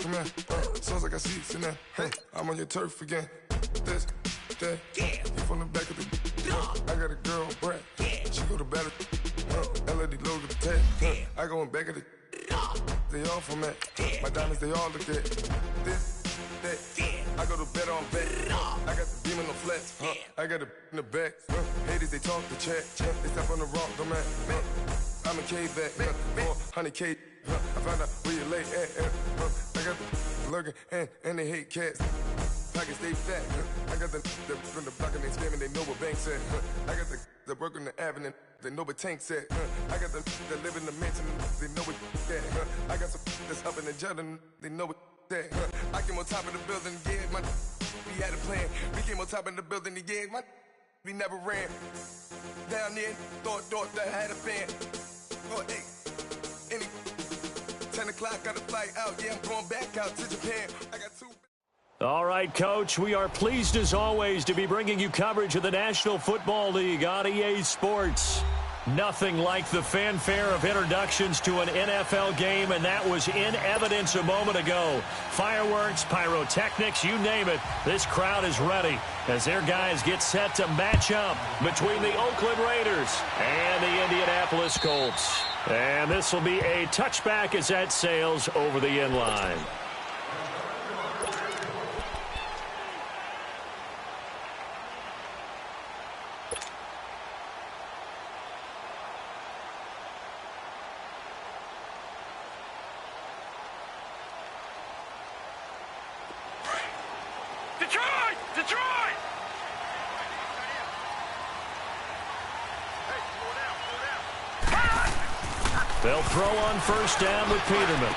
come here. Sounds like I see it in there. Hey, I'm on your turf again. This, that, you from the back of the. I got a girl, Brad. She go to battle. LAD load the tag. I go in back of the. They all from that. My diamonds, they all look at. This, that. I go to bed on bed. I got the demon on flats. I got it in the back. Haters, they talk the chat. They step on the rock, don't man. I'm a K back. 400K. I found out where you lay at. I got the lurking and they hate cats. Pockets stay fat. I got the from the block and they scamming. They know what banks at. I got the work on the avenue. They know what tanks at. I got the that live in the mansion. They know what that. I got some that's up in the jet and they know what that. I came on top of the building, yeah. We had a plan. We came on top of the building, yeah. We never ran. Down there, thought that I had a fan. Oh, hey, any 10 o'clock, got a flight out. Yeah, I'm going back out to Japan. I got two. All right, Coach, we are pleased as always to be bringing you coverage of the National Football League on EA Sports. Nothing like the fanfare of introductions to an NFL game, and that was in evidence a moment ago. Fireworks, pyrotechnics, you name it, this crowd is ready as their guys get set to match up between the Oakland Raiders and the Indianapolis Colts. And this will be a touchback as that sails over the end line. Detroit! They'll throw on first down with Peterman.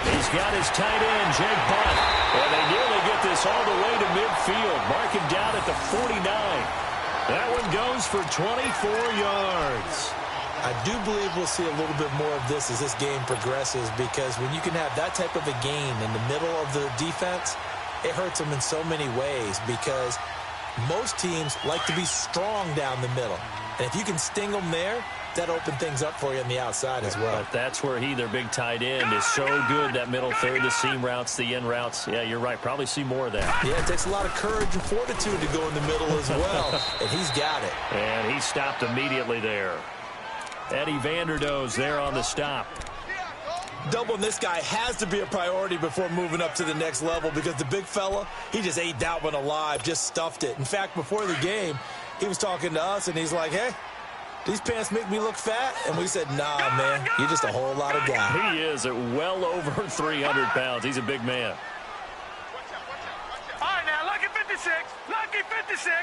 He's got his tight end, Jake Butt. And they nearly get this all the way to midfield. Mark him down at the 49. That one goes for 24 yards. I do believe we'll see a little bit more of this as this game progresses, because when you can have that type of a gain in the middle of the defense, it hurts them in so many ways, because most teams like to be strong down the middle. And if you can sting them there, that opens things up for you on the outside as well. But that's where their big tight end, is so good, that middle third, the seam routes, the in routes. Yeah, you're right. Probably see more of that. Yeah, it takes a lot of courage and fortitude to go in the middle as well, and he's got it. And he stopped immediately there. Eddie Vanderdoes there on the stop. Doubling this guy has to be a priority before moving up to the next level, because the big fella, he just ate that one alive, just stuffed it. In fact, before the game, he was talking to us, and he's like, hey, these pants make me look fat? And we said, nah, man, you're just a whole lot of guy. He is at well over 300 pounds. He's a big man. All right, now, lucky 56. Lucky 56.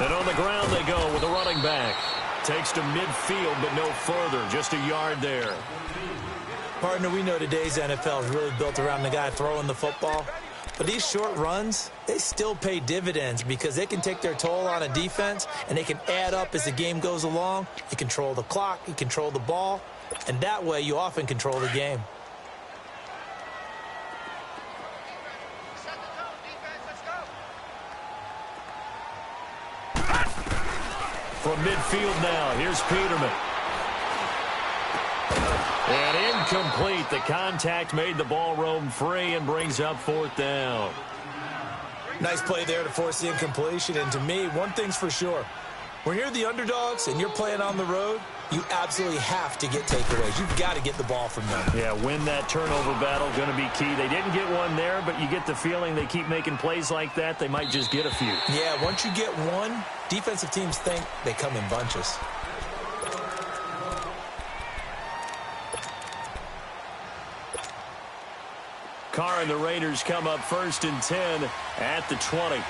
And on the ground they go with a running back. Takes to midfield, but no further. Just a yard there. Partner, we know today's NFL is really built around the guy throwing the football. But these short runs, they still pay dividends, because they can take their toll on a defense, and they can add up as the game goes along. You control the clock, you control the ball, and that way you often control the game. From midfield now, here's Peterman. And incomplete. The contact made the ball roam free and brings up fourth down. Nice play there to force the incompletion. And to me, one thing's for sure. When you're the underdogs and you're playing on the road, you absolutely have to get takeaways. You've got to get the ball from them. Yeah, win that turnover battle, going to be key. They didn't get one there, but you get the feeling they keep making plays like that, they might just get a few. Yeah, once you get one, defensive teams think they come in bunches. Carr and the Raiders come up 1st and 10 at the 20.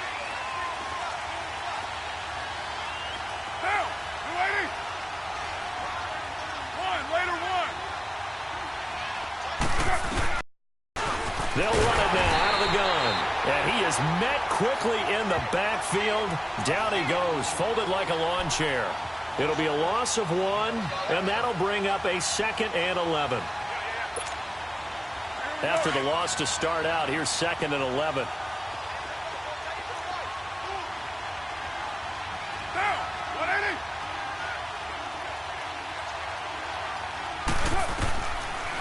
They'll run it now out of the gun. And he is met quickly in the backfield. Down he goes, folded like a lawn chair. It'll be a loss of 1, and that'll bring up a 2nd and 11. After the loss to start out, here's 2nd and 11.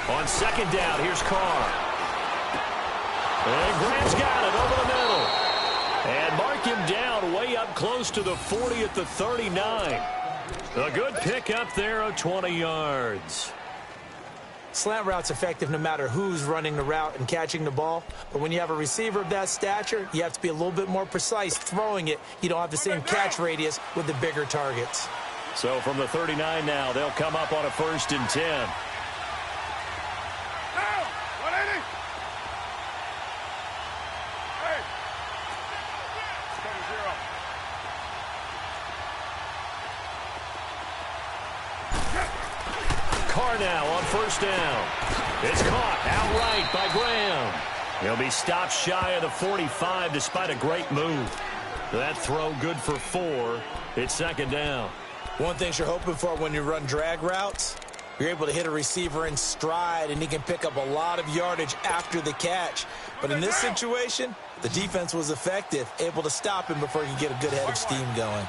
On second down, here's Carr. And Graham's got it over the middle. And mark him down way up close to the 40 at the 39. A good pickup there of 20 yards. Slant route's effective no matter who's running the route and catching the ball. But when you have a receiver of that stature, you have to be a little bit more precise throwing it. You don't have the same catch radius with the bigger targets. So from the 39 now, they'll come up on a 1st and 10. Carr now on 1st down. It's caught outright by Graham. He'll be stopped shy of the 45 despite a great move. That throw good for 4. It's 2nd down. One thing you're hoping for when you run drag routes, you're able to hit a receiver in stride, and he can pick up a lot of yardage after the catch. But in this situation, the defense was effective, able to stop him before he could get a good head of steam going.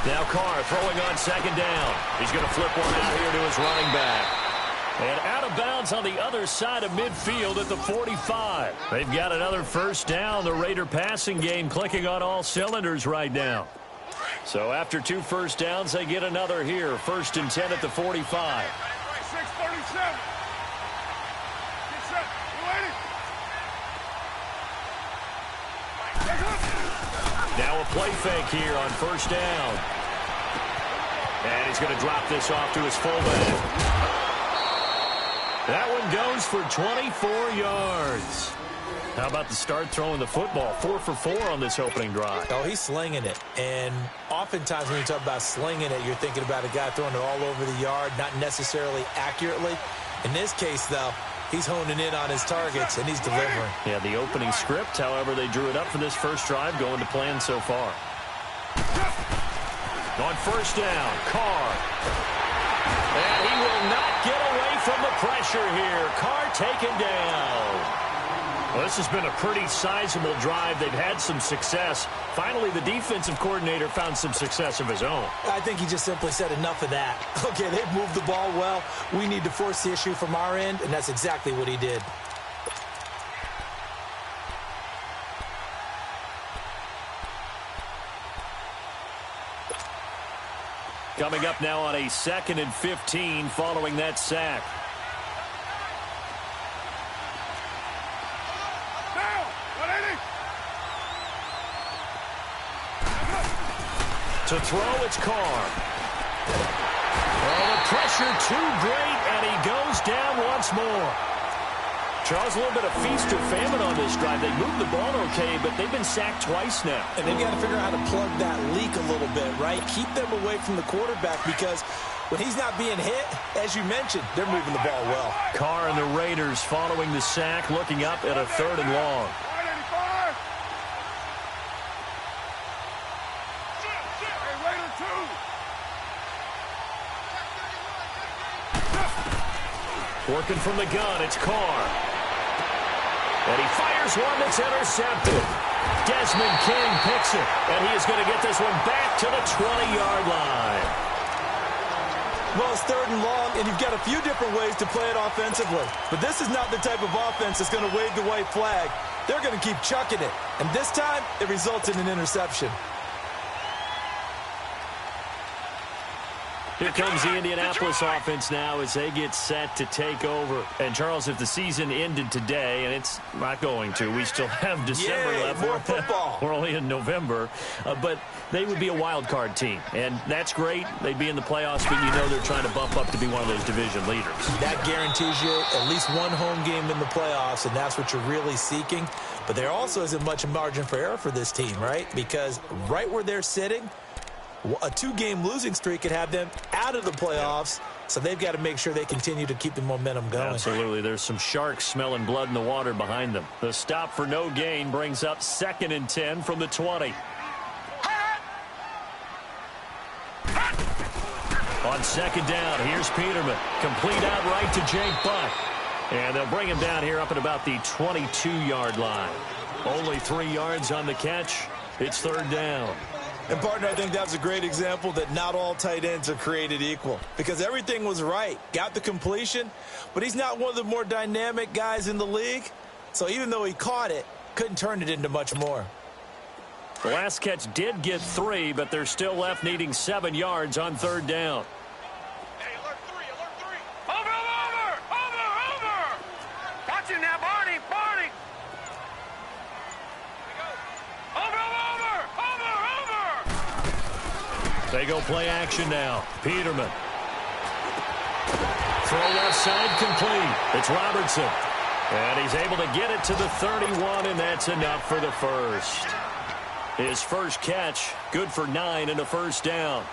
Now Carr throwing on 2nd down. He's going to flip one out here to his running back. And out of bounds on the other side of midfield at the 45. They've got another 1st down. The Raider passing game clicking on all cylinders right now. So after 2 1st downs, they get another here. 1st and 10 at the 45. 6:37. Get set. Now a play fake here on 1st down. And he's going to drop this off to his fullback. That one goes for 24 yards. How about the start throwing the football? 4 for 4 on this opening drive. Oh, he's slinging it. And oftentimes when you talk about slinging it, you're thinking about a guy throwing it all over the yard, not necessarily accurately. In this case, though, he's honing in on his targets, and he's delivering. Yeah, the opening script, however, they drew it up for this first drive, going to plan so far. On 1st down, Carr. And he will not get away from the pressure here. Carr taken down. Well, this has been a pretty sizable drive. They've had some success. Finally, the defensive coordinator found some success of his own. I think he just simply said enough of that. Okay, they've moved the ball well. We need to force the issue from our end, and that's exactly what he did. Coming up now on a 2nd and 15 following that sack. To throw, it's Carr. Oh, the pressure too great, and he goes down once more. Charles, a little bit of feast or famine on this drive. They moved the ball okay, but they've been sacked twice now. And they've got to figure out how to plug that leak a little bit, right? Keep them away from the quarterback, because when he's not being hit, as you mentioned, they're moving the ball well. Carr and the Raiders following the sack, looking up at a 3rd and long. Working from the gun, it's Carr. And he fires one that's intercepted. Desmond King picks it, and he is going to get this one back to the 20-yard line. Well, it's 3rd and long, and you've got a few different ways to play it offensively. But this is not the type of offense that's going to wave the white flag. They're going to keep chucking it. And this time, it results in an interception. Here comes the Indianapolis offense now as they get set to take over. And, Charles, if the season ended today, and it's not going to, we still have December left. More football. We're only in November. But they would be a wild card team. And that's great. They'd be in the playoffs, but you know they're trying to bump up to be one of those division leaders. That guarantees you at least one home game in the playoffs, and that's what you're really seeking. But there also isn't much margin for error for this team, right? Because right where they're sitting, a 2-game losing streak could have them out of the playoffs, so they've got to make sure they continue to keep the momentum going. Absolutely. There's some sharks smelling blood in the water behind them. The stop for no gain brings up 2nd and 10 from the 20. On 2nd down, here's Peterman. Complete outright to Jake Buck. And they'll bring him down here up at about the 22-yard line. Only 3 yards on the catch. It's third down. And, partner, I think that was a great example that not all tight ends are created equal, because everything was right. Got the completion, but he's not one of the more dynamic guys in the league. So even though he caught it, couldn't turn it into much more. The last catch did get 3, but they're still left needing 7 yards on third down. Hey, alert 3, alert 3. Over. Watch him now, Barney. Over. They go play action now. Peterman. Throw left side complete. It's Robertson. And he's able to get it to the 31, and that's enough for the first. His first catch, good for 9 and a first down.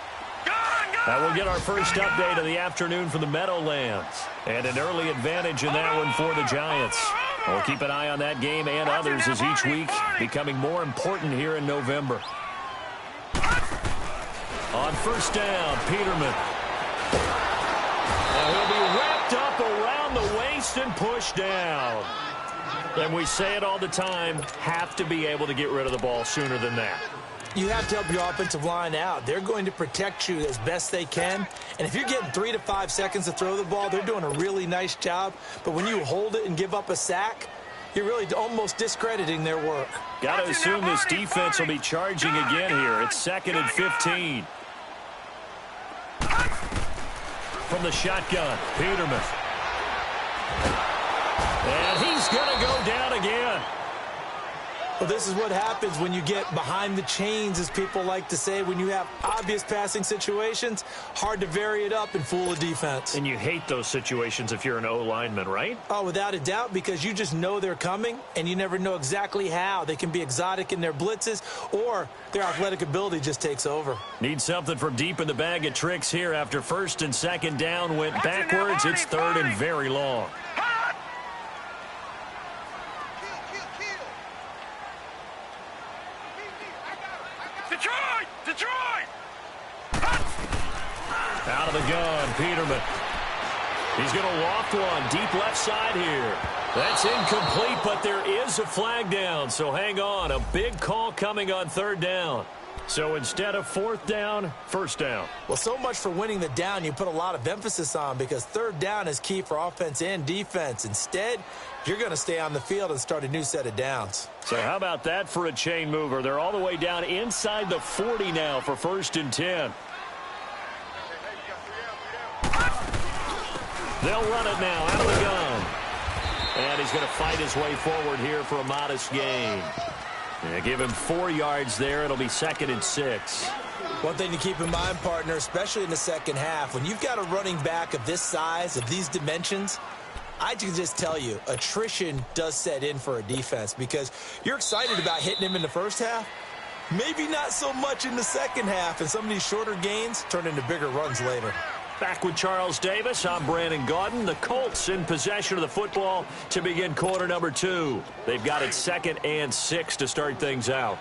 Now we'll get our first update of the afternoon from the Meadowlands. And an early advantage in that one for the Giants. We'll keep an eye on that game and others as each week becoming more important here in November. On first down, Peterman. And he'll be wrapped up around the waist and pushed down. And we say it all the time, have to be able to get rid of the ball sooner than that. You have to help your offensive line out. They're going to protect you as best they can. And if you're getting 3 to 5 seconds to throw the ball, they're doing a really nice job. But when you hold it and give up a sack, you're really almost discrediting their work. Got to assume this defense will be charging again here. It's 2nd and 15. From the shotgun, Peterman. And he's going to go down again. Well, this is what happens when you get behind the chains, as people like to say. When you have obvious passing situations, hard to vary it up and fool a defense. And you hate those situations if you're an O-lineman, right? Oh, without a doubt, because you just know they're coming, and you never know exactly how. They can be exotic in their blitzes, or their athletic ability just takes over. Need something from deep in the bag of tricks here after first and second down went backwards. It's third and very long. Detroit! Out of the gun, Peterman. He's going to loft one deep left side here. That's incomplete, but there is a flag down, so hang on. A big call coming on third down. So instead of fourth down, first down. Well, so much for winning the down you put a lot of emphasis on, because third down is key for offense and defense. Instead, you're going to stay on the field and start a new set of downs. So how about that for a chain mover? They're all the way down inside the 40 now for 1st and 10. They'll run it now out of the gun. And he's going to fight his way forward here for a modest gain. Yeah, give him 4 yards there. It'll be 2nd and 6. One thing to keep in mind, partner, especially in the second half, when you've got a running back of this size, of these dimensions, I can just tell you, attrition does set in for a defense, because you're excited about hitting him in the first half. Maybe not so much in the second half, and some of these shorter gains turn into bigger runs later. Back with Charles Davis, I'm Brandon Gaudin. The Colts in possession of the football to begin quarter number 2. They've got it 2nd and 6 to start things out.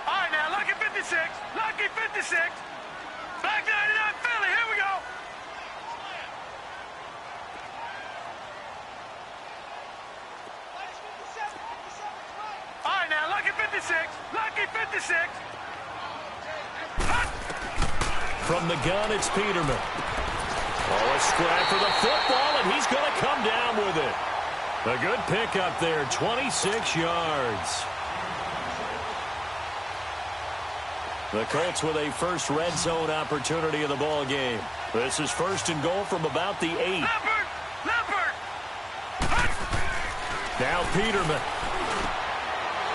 All right, now, lucky 56. Lucky 56. Black 99 Philly. Here we go. All right, now, lucky 56. Lucky 56. From the gun, it's Peterman. Oh, a scrap for the football, and he's going to come down with it. A good pickup there, 26 yards. The Colts with a first red zone opportunity in the ball game. This is 1st and goal from about the 8. Leopard. Now Peterman.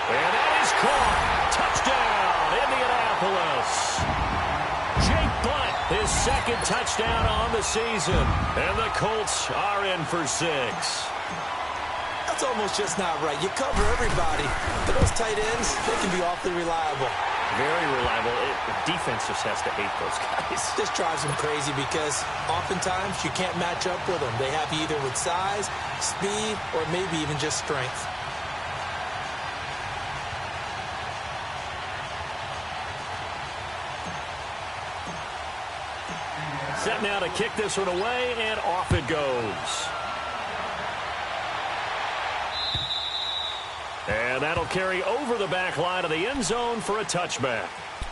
And that is caught. Touchdown, Indianapolis. Jake Butt, his 2nd touchdown on the season. And the Colts are in for 6. That's almost just not right. You cover everybody. But those tight ends, they can be awfully reliable. Very reliable. The defense just has to hate those guys. This drives them crazy because oftentimes you can't match up with them. They have you either with size, speed, or maybe even just strength. Set now to kick this one away, and off it goes. And that'll carry over the back line of the end zone for a touchback.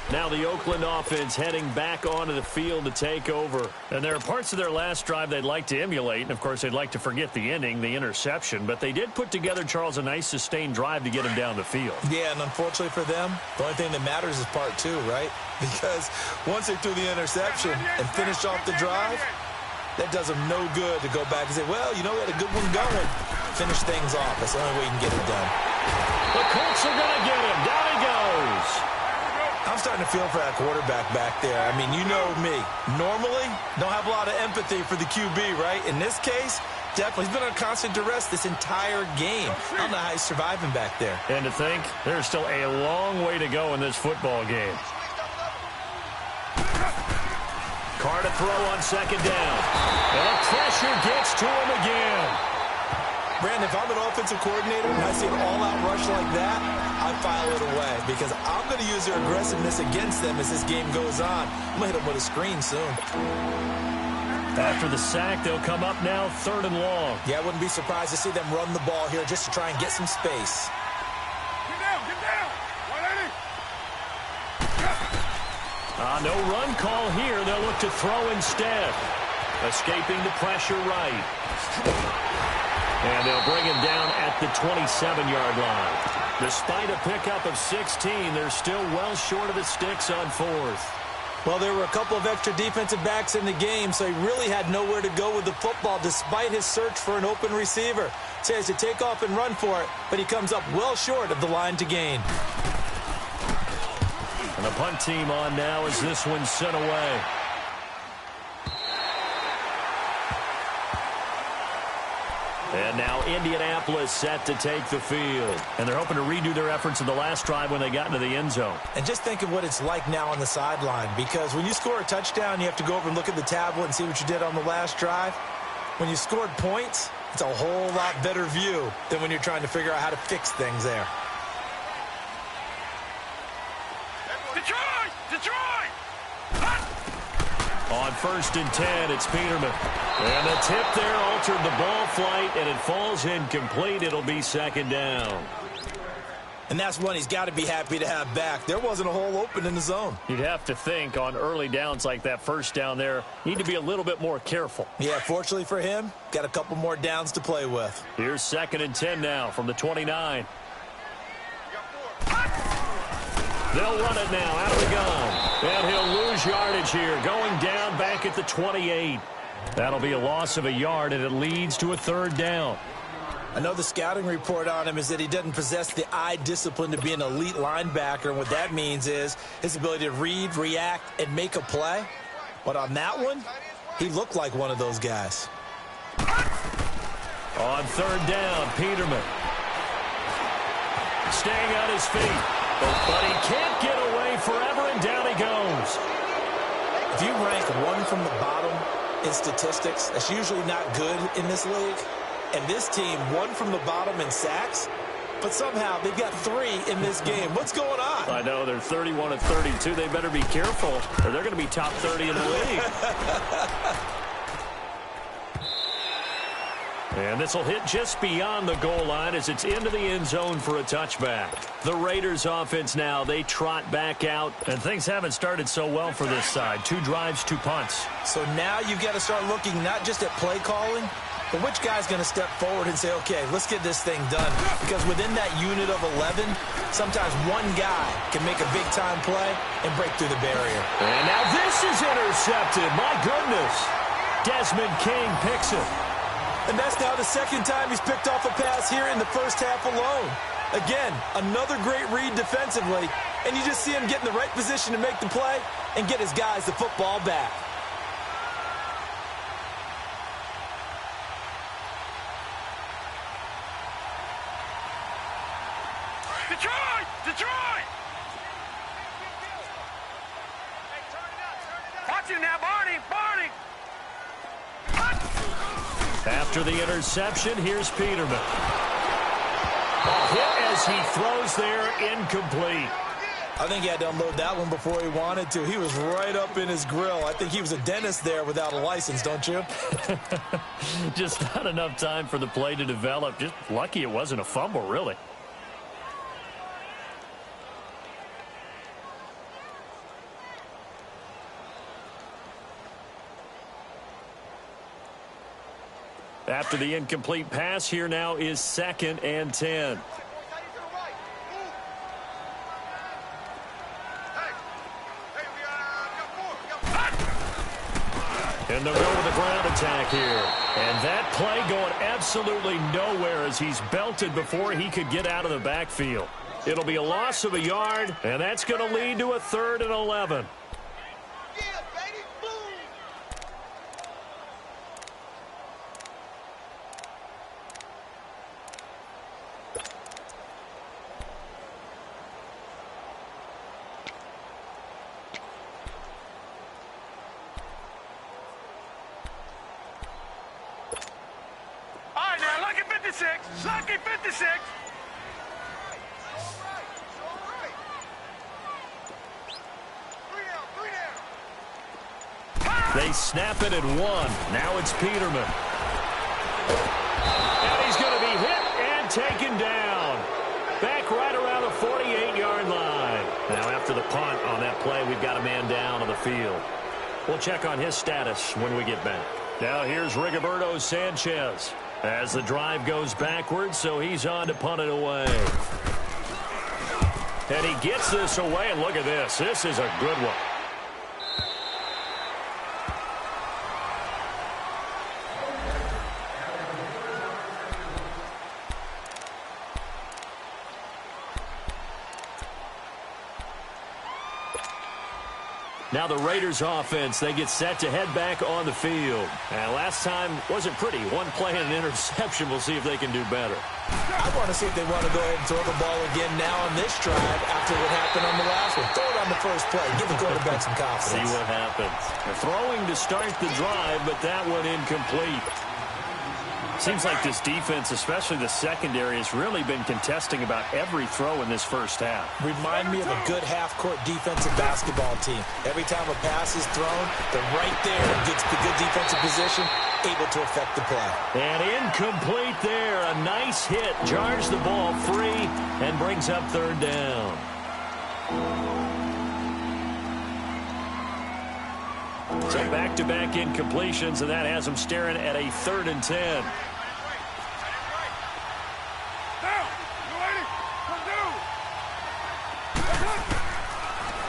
Now the Oakland offense heading back onto the field to take over. And there are parts of their last drive they'd like to emulate. And, of course, they'd like to forget the ending, the interception. But they did put together, Charles, a nice sustained drive to get him down the field. Yeah, and unfortunately for them, the only thing that matters is part two, right? Because once they threw the interception and finished off the drive, that does them no good to go back and say, well, you know, we had a good one going. Finish things off. That's the only way you can get it done. The Colts are going to get him. Down he goes. I'm starting to feel for that quarterback back there. I mean, you know me. Normally, don't have a lot of empathy for the QB, right? In this case, definitely. He's been on constant duress this entire game. I don't know how he's surviving back there. And to think, there's still a long way to go in this football game. Carr to throw on second down. And the pressure gets to him again. Brandon, if I'm an offensive coordinator and I see an all-out rush like that, I file it away because I'm going to use their aggressiveness against them as this game goes on. I'm going to hit them with a screen soon. After the sack, they'll come up now 3rd and long. Yeah, I wouldn't be surprised to see them run the ball here just to try and get some space. Get down, get down. 180. No run call here. They'll look to throw instead. Escaping the pressure right. And they'll bring him down at the 27-yard line. Despite a pickup of 16, they're still well short of the sticks on 4th. Well, there were a couple of extra defensive backs in the game, so he really had nowhere to go with the football despite his search for an open receiver. So he has to take off and run for it, but he comes up well short of the line to gain. And the punt team on now as this one's sent away. And now Indianapolis set to take the field. And they're hoping to redo their efforts in the last drive when they got into the end zone. And just think of what it's like now on the sideline, because when you score a touchdown, you have to go over and look at the tablet and see what you did on the last drive. When you scored points, it's a whole lot better view than when you're trying to figure out how to fix things there. Detroit! Detroit! On 1st and 10, it's Peterman. And the tip there altered the ball flight, and it falls incomplete. It'll be 2nd down. And that's one he's got to be happy to have back. There wasn't a hole open in the zone. You'd have to think on early downs like that 1st down there, need to be a little bit more careful. Yeah, fortunately for him, got a couple more downs to play with. Here's 2nd and 10 now from the 29. They'll run it now out of the gun. And he'll lose yardage here, going down back at the 28. That'll be a loss of a yard, and it leads to a 3rd down. I know the scouting report on him is that he doesn't possess the eye discipline to be an elite linebacker, and what that means is his ability to read, react, and make a play. But on that one, he looked like one of those guys. On 3rd down, Peterman. Staying on his feet. But he can't get away forever, and down he goes. If you rank one from the bottom in statistics, that's usually not good in this league. And this team, one from the bottom in sacks, but somehow they've got 3 in this game. What's going on? I know, they're 31 of 32. They better be careful, or they're going to be top 30 in the league. And this will hit just beyond the goal line as it's into the end zone for a touchback. The Raiders offense now, they trot back out, and things haven't started so well for this side. 2 drives, 2 punts. So now you've got to start looking not just at play calling, but which guy's going to step forward and say, okay, let's get this thing done. Because within that unit of 11, sometimes one guy can make a big-time play and break through the barrier. And now this is intercepted. My goodness. Desmond King picks it. And that's now the 2nd time he's picked off a pass here in the first half alone. Again, another great read defensively, and you just see him get in the right position to make the play and get his guys the football back. Detroit! Detroit! Watch him now, Barney! Barney! After the interception, here's Peterman. A hit as he throws there, incomplete. I think he had to unload that one before he wanted to. He was right up in his grill. I think he was a dentist there without a license, don't you? Just not enough time for the play to develop. Just lucky it wasn't a fumble, really. After the incomplete pass, here now is 2nd and 10. And they'll go with the ground attack here. And that play going absolutely nowhere as he's belted before he could get out of the backfield. It'll be a loss of a yard, and that's going to lead to a 3rd and 11. Lucky 56. They snap it at 1. Now it's Peterman. And he's going to be hit and taken down. Back right around the 48-yard line. Now after the punt on that play, we've got a man down on the field. We'll check on his status when we get back. Now here's Rigoberto Sanchez as the drive goes backwards, so he's on to punt it away. And he gets this away, and look at this. This is a good one. Now the Raiders offense, they get set to head back on the field. And last time wasn't pretty. One play and an interception. We'll see if they can do better. I want to see if they want to go ahead and throw the ball again now on this drive after what happened on the last one. Throw it on the first play. Give the quarterback some confidence. See what happens. They're throwing to start the drive, but that one incomplete. Seems like this defense, especially the secondary, has really been contesting about every throw in this first half. Remind me of a good half-court defensive basketball team. Every time a pass is thrown, they're right there in the good defensive position, able to affect the play. And incomplete there. A nice hit. Jars the ball free and brings up 3rd down. So back-to-back incompletions, and that has them staring at a 3rd and 10.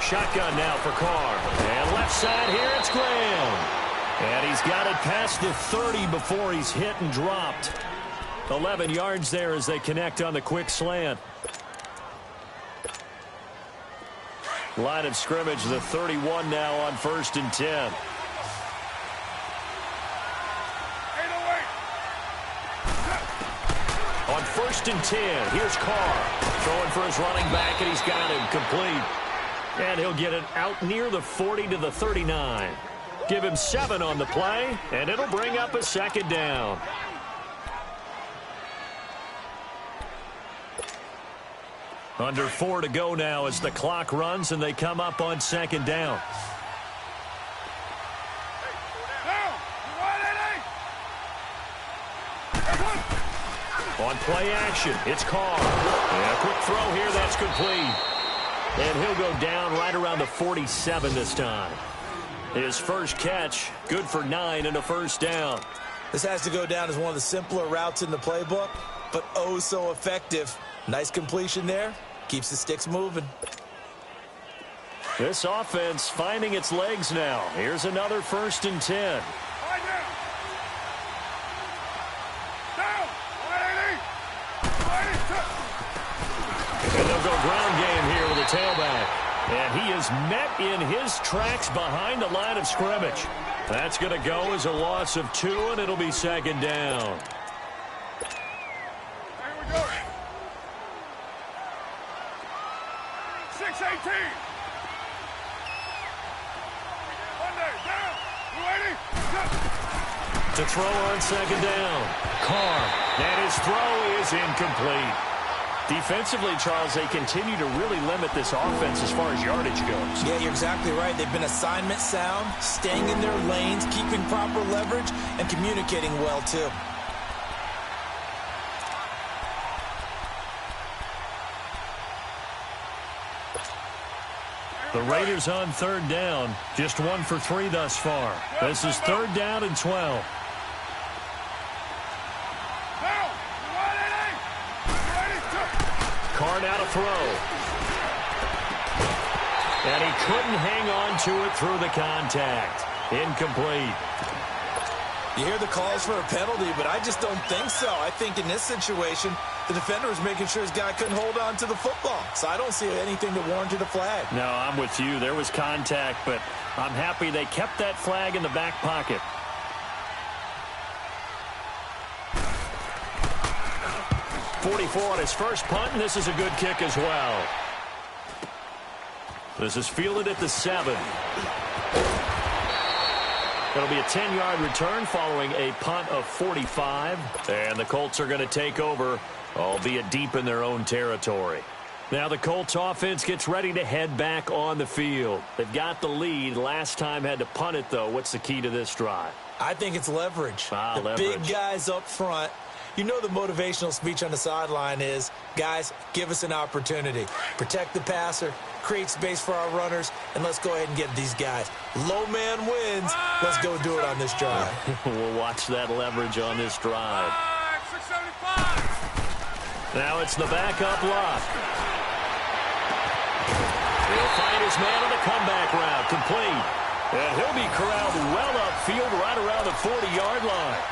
Shotgun now for Carr. And left side here, it's Graham. And he's got it past the 30 before he's hit and dropped. 11 yards there as they connect on the quick slant. Line of scrimmage, the 31 now on 1st and 10. On 1st and 10, here's Carr. Throwing for his running back, and he's got him complete. And he'll get it out near the 40 to the 39. Give him 7 on the play, and it'll bring up a 2nd down. Under 4 to go now as the clock runs, and they come up on 2nd down. On play action, it's Carr. And a quick throw here, that's complete. And he'll go down right around the 47 this time. His first catch, good for 9 and a 1st down. This has to go down as one of the simpler routes in the playbook, but oh so effective. Nice completion there. Keeps the sticks moving. This offense finding its legs now. Here's another 1st and 10. And they'll go ground game here with a tailback. And he is met in his tracks behind the line of scrimmage. That's going to go as a loss of 2, and it'll be 2nd down. Here we go. 6-18. To throw on 2nd down. Carr. And his throw is incomplete. Defensively, Charles, they continue to really limit this offense as far as yardage goes. Yeah, you're exactly right. They've been assignment sound, staying in their lanes, keeping proper leverage, and communicating well, too. The Raiders on third down. Just 1 for 3 thus far. This is third down and 12. Carr now to throw. And he couldn't hang on to it through the contact. Incomplete. You hear the calls for a penalty, but I just don't think so. I think in this situation, the defender was making sure his guy couldn't hold on to the football. So I don't see anything that warranted a flag. No, I'm with you. There was contact, but I'm happy they kept that flag in the back pocket. .44 on his first punt, and this is a good kick as well. This is fielded at the 7. It'll be a 10-yard return following a punt of 45. And the Colts are going to take over, albeit deep in their own territory. Now the Colts offense gets ready to head back on the field. They've got the lead. Last time had to punt it, though. What's the key to this drive? I think it's leverage. The big guys up front. You know the motivational speech on the sideline is, guys, give us an opportunity. Protect the passer, create space for our runners, and let's go ahead and get these guys. Low man wins. Let's go do it on this drive. We'll watch that leverage on this drive. 675. Now it's the backup lock. He'll find his man on the comeback route, complete. And he'll be corralled well upfield right around the 40-yard line.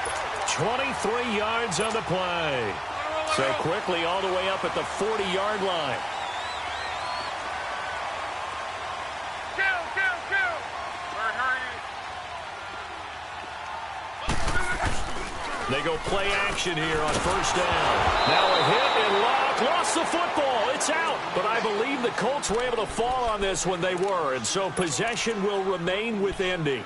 23 yards on the play. So quickly all the way up at the 40-yard line. Kill. Hurry. They go play action here on first down. Now a hit and Locke lost the football. It's out. But I believe the Colts were able to fall on this when they were. And so possession will remain with Indy.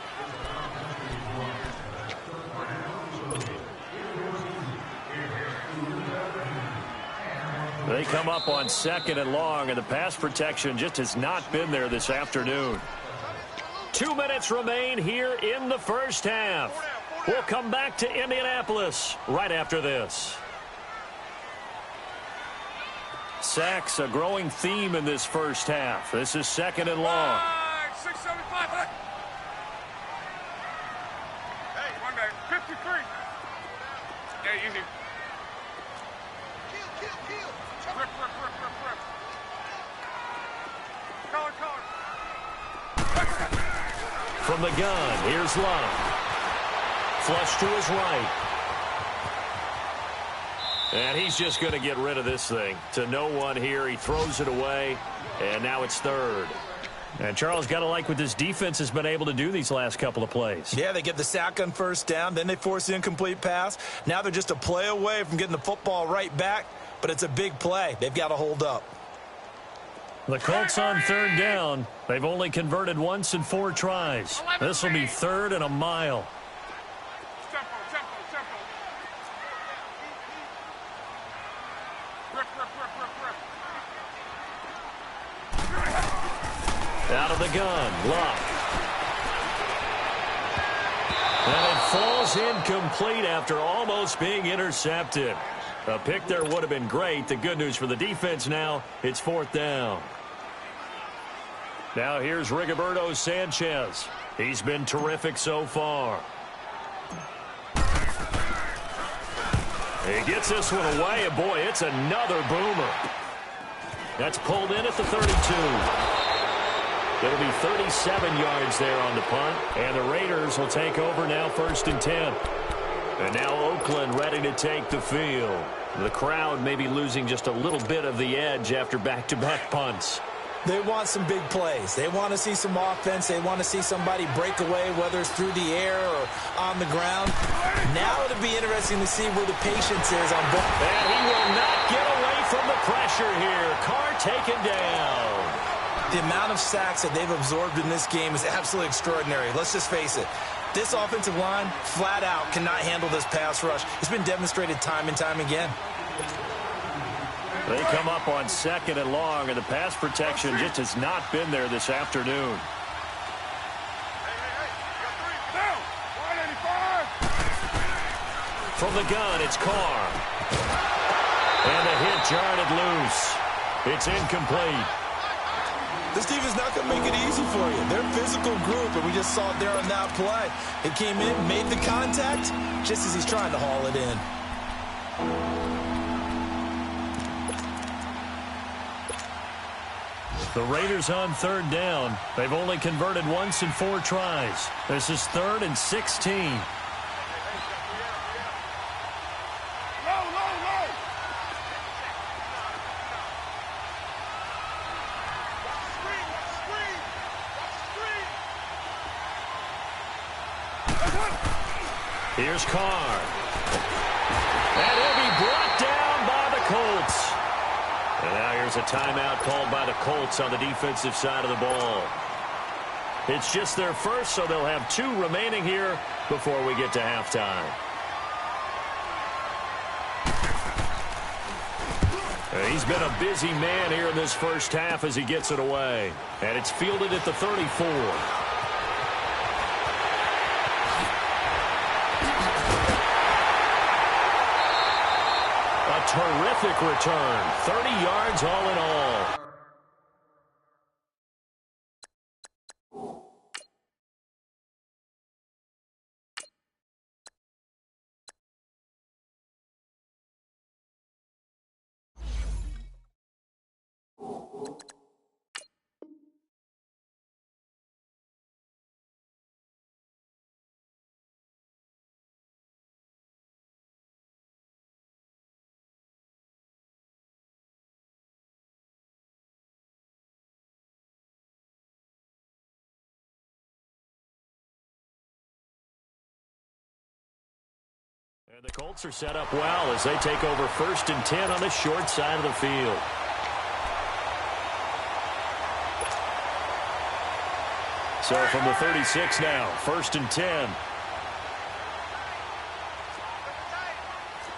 They come up on 2nd and long, and the pass protection just has not been there this afternoon. 2 minutes remain here in the first half. We'll come back to Indianapolis right after this. Sacks, a growing theme in this first half. This is 2nd and long. 675. Hey, one back. 53. Yeah, easy. Rip. Collar. From the gun, here's Love. Flush to his right. And he's just going to get rid of this thing. To no one here. He throws it away, and now it's 3rd. And Charles, got to like what this defense has been able to do these last couple of plays. Yeah, they get the sack on first down, then they force the incomplete pass. Now they're just a play away from getting the football right back, but it's a big play. They've got to hold up. The Colts on 3rd down. They've only converted once in 4 tries. This will be 3rd and a mile. Tempo. Rip. Out of the gun, Luck. And it falls incomplete after almost being intercepted. A pick there would have been great. The good news for the defense now, it's 4th down. Now here's Rigoberto Sanchez. He's been terrific so far. He gets this one away, and boy, it's another boomer. That's pulled in at the 32. It'll be 37 yards there on the punt, and the Raiders will take over now 1st and 10. And now Oakland ready to take the field. The crowd may be losing just a little bit of the edge after back-to-back punts. They want some big plays. They want to see some offense. They want to see somebody break away, whether it's through the air or on the ground. Now it'll be interesting to see where the patience is on both. And he will not get away from the pressure here. Carr taken down. The amount of sacks that they've absorbed in this game is absolutely extraordinary. Let's just face it. This offensive line, flat out, cannot handle this pass rush. It's been demonstrated time and time again. They come up on 2nd and long, and the pass protection just has not been there this afternoon. From the gun, it's Carr. And the hit jarred it loose. It's incomplete. This defense is not going to make it easy for you. They're a physical group, and we just saw it there on that play. He came in, made the contact, just as he's trying to haul it in. The Raiders on 3rd down. They've only converted once in 4 tries. This is 3rd and 16. Here's Carr. And he'll be brought down by the Colts. And now here's a timeout called by the Colts on the defensive side of the ball. It's just their first, so they'll have 2 remaining here before we get to halftime. He's been a busy man here in this first half as he gets it away. And it's fielded at the 34. Terrific return. 30 yards all in all. And the Colts are set up well as they take over 1st and 10 on the short side of the field. So from the 36 now, 1st and 10.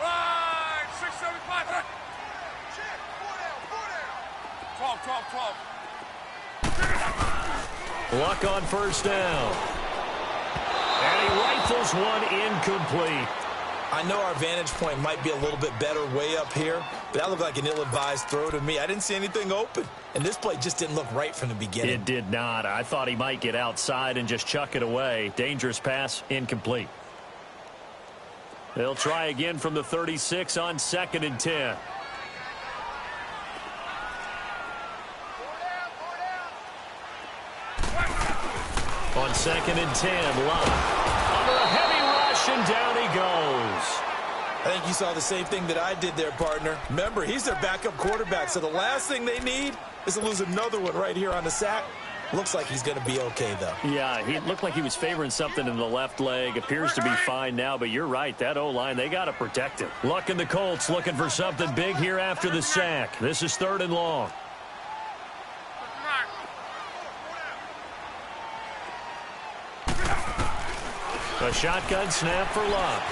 Right, 6, 7, 5. 12. Luck on 1st down. And he rifles one incomplete. I know our vantage point might be a little bit better way up here, but that looked like an ill-advised throw to me. I didn't see anything open, and this play just didn't look right from the beginning. It did not. I thought he might get outside and just chuck it away. Dangerous pass, incomplete. They'll try again from the 36 on 2nd and 10. On 2nd and 10, Locke. Under a heavy rush, and down he goes. I think you saw the same thing that I did there, partner. Remember, he's their backup quarterback, so the last thing they need is to lose another one right here on the sack. Looks like he's going to be okay, though. Yeah, he looked like he was favoring something in the left leg. Appears to be fine now, but you're right. That O-line, they got to protect him. Luck and the Colts looking for something big here after the sack. This is 3rd and long. A shotgun snap for Luck.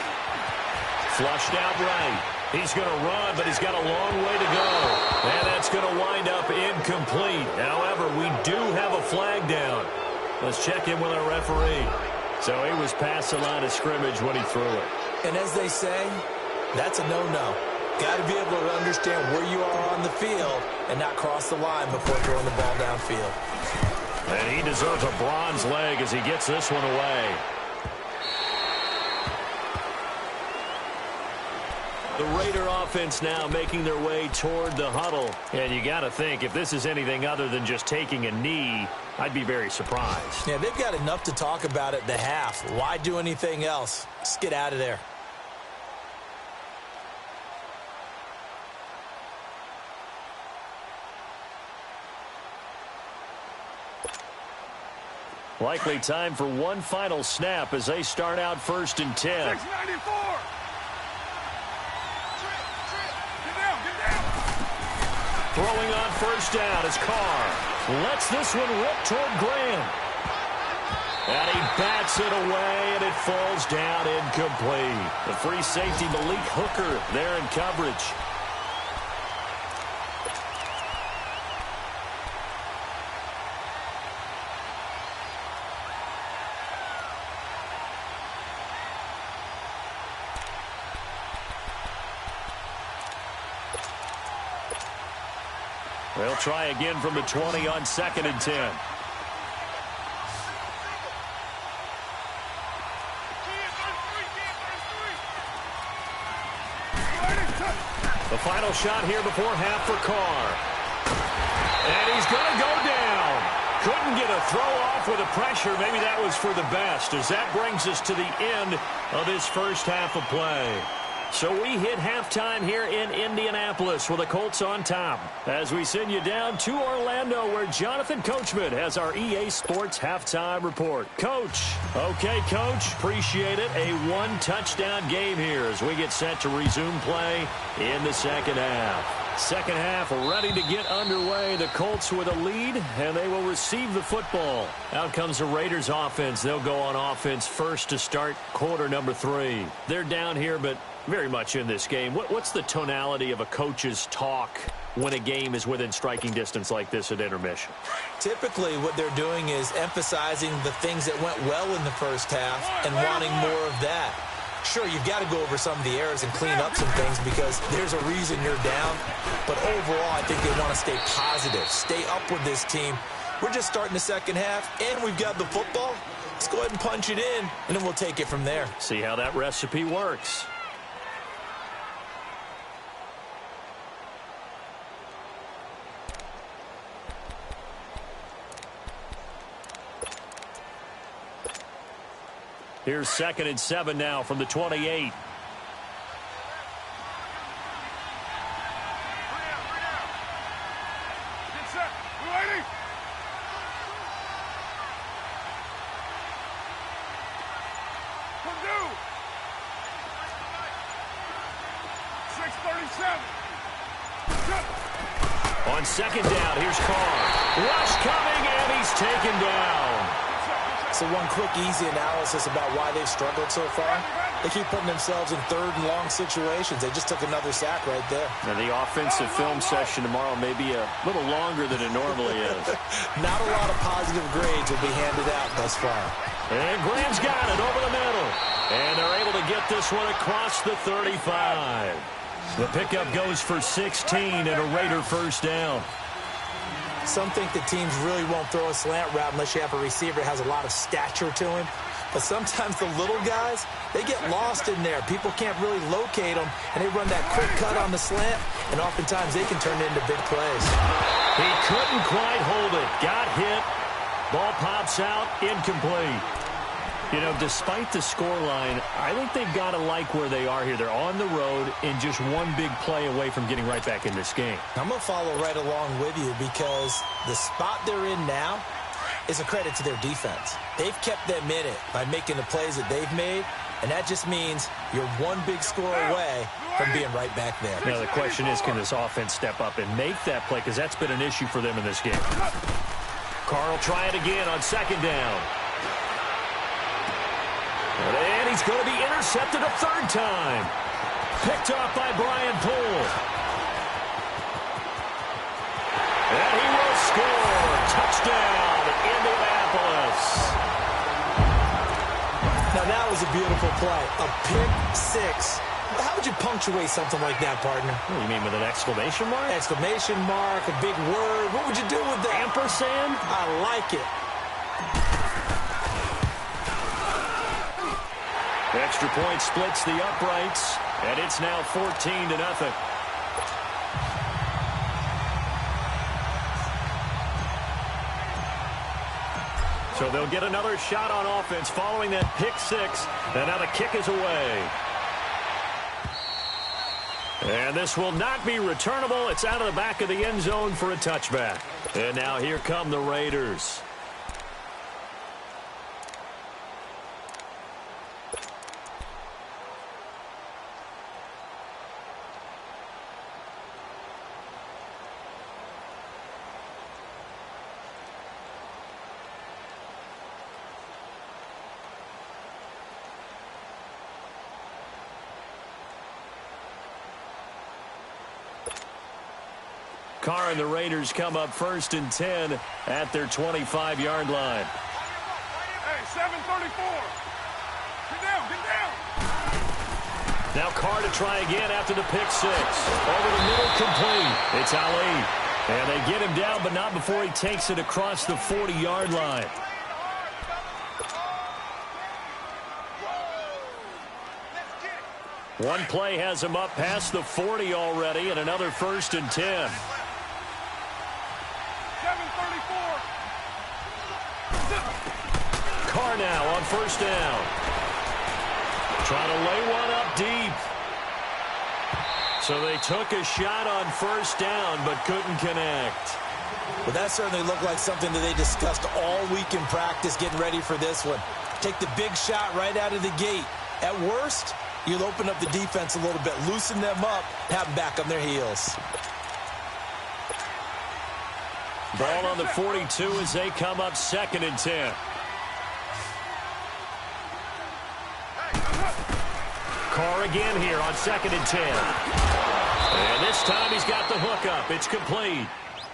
Flushed out right. He's going to run, but he's got a long way to go. And that's going to wind up incomplete. However, we do have a flag down. Let's check in with our referee. So he was past the line of scrimmage when he threw it. And as they say, that's a no-no. Got to be able to understand where you are on the field and not cross the line before throwing the ball downfield. And he deserves a bronze leg as he gets this one away. The Raider offense now making their way toward the huddle. And you got to think, if this is anything other than just taking a knee, I'd be very surprised. Yeah, they've got enough to talk about at the half. Why do anything else? Just get out of there. Likely time for one final snap as they start out 1st and 10. 694. Throwing on 1st down is Carr. Lets this one rip toward Graham. And he bats it away, and it falls down incomplete. The free safety, Malik Hooker, there in coverage. They'll try again from the 20 on 2nd and 10. The final shot here before half for Carr. And he's going to go down. Couldn't get a throw off with the pressure. Maybe that was for the best, as that brings us to the end of this first half of play. So we hit halftime here in Indianapolis with the Colts on top, as we send you down to Orlando, where Jonathan Coachman has our EA Sports halftime report. Coach. Okay, Coach. Appreciate it. A one-touchdown game here as we get set to resume play in the second half. Second half ready to get underway. The Colts with a lead, and they will receive the football. Out comes the Raiders offense. They'll go on offense first to start quarter number 3. They're down here, but very much in this game. What's the tonality of a coach's talk when a game is within striking distance like this at intermission? Typically, what they're doing is emphasizing the things that went well in the first half and wanting more of that. Sure, you've got to go over some of the errors and clean up some things because there's a reason you're down. But overall, I think they want to stay positive, stay up with this team. We're just starting the second half, and we've got the football. Let's go ahead and punch it in, and then we'll take it from there. See how that recipe works. Here's 2nd and 7 now from the 28. On 2nd down, here's Carr. Rush coming, and he's taken down. So one quick, easy analysis about why they've struggled so far. They keep putting themselves in 3rd and long situations. They just took another sack right there. Now the offensive film session tomorrow may be a little longer than it normally is. Not a lot of positive grades will be handed out thus far. And Graham's got it over the middle. And they're able to get this one across the 35. The pickup goes for 16 and a Raider first down. Some think the teams really won't throw a slant route unless you have a receiver that has a lot of stature to him. But sometimes the little guys, they get lost in there. People can't really locate them, and they run that quick cut on the slant, and oftentimes they can turn it into big plays. He couldn't quite hold it. Got hit. Ball pops out. Incomplete. You know, despite the scoreline, I think they've got to like where they are here. They're on the road and just one big play away from getting right back in this game. I'm going to follow right along with you because the spot they're in now is a credit to their defense. They've kept them in it by making the plays that they've made, and that just means you're one big score away from being right back there. Now, the question is, can this offense step up and make that play? Because that's been an issue for them in this game. Carr will try it again on 2nd down. And he's going to be intercepted a 3rd time. Picked off by Brian Poole. And he will score. Touchdown, Indianapolis. Now that was a beautiful play. A pick 6. How would you punctuate something like that, partner? What do you mean, with an exclamation mark? Exclamation mark, a big word. What would you do with that? Ampersand? I like it. Extra point splits the uprights, and it's now 14-0. So they'll get another shot on offense following that pick 6, and now the kick is away. And this will not be returnable. It's out of the back of the end zone for a touchback. And now here come the Raiders. Carr and the Raiders come up 1st and 10 at their 25-yard line. Hey, 7:34. Get down, get down. Now Carr to try again after the pick 6. Over the middle, complete. It's Ali. And they get him down, but not before he takes it across the 40-yard line. One play has him up past the 40 already, and another 1st and 10. 7:34. Carr now on 1st down. Trying to lay one up deep. So they took a shot on 1st down, but couldn't connect. Well, that certainly looked like something that they discussed all week in practice, getting ready for this one. Take the big shot right out of the gate. At worst, you'll open up the defense a little bit, loosen them up, have them back on their heels. Ball on the 42 as they come up 2nd and 10. Carr again here on 2nd and 10. And this time he's got the hook up. It's complete.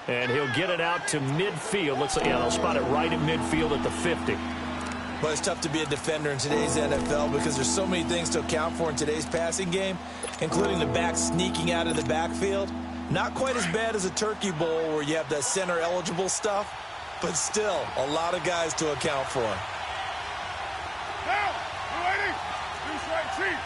And he'll get it out to midfield. Looks like, yeah, they'll spot it right in midfield at the 50. Well, it's tough to be a defender in today's NFL because there's so many things to account for in today's passing game, including the back sneaking out of the backfield. Not quite as bad as a turkey bowl where you have the center-eligible stuff, but still a lot of guys to account for. Down. 280. Deuce right, Chief.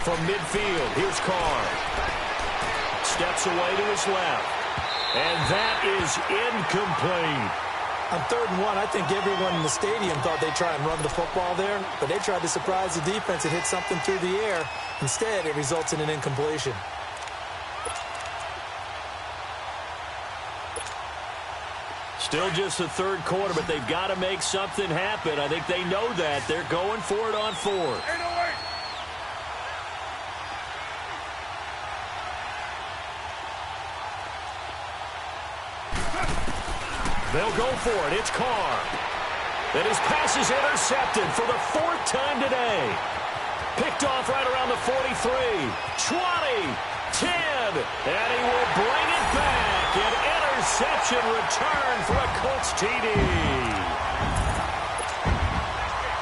From midfield, here's Carr. Steps away to his left. And that is incomplete. On 3rd and 1, I think everyone in the stadium thought they'd try and run the football there, but they tried to surprise the defense and hit something through the air. Instead, it results in an incompletion. Still just the 3rd quarter, but they've got to make something happen. I think they know that. They're going for it on 4th. 808. They'll go for it. It's Carr. And his pass is intercepted for the 4th time today. Picked off right around the 43, 20, 10, and he will bring it back. An interception return for a Colts TD.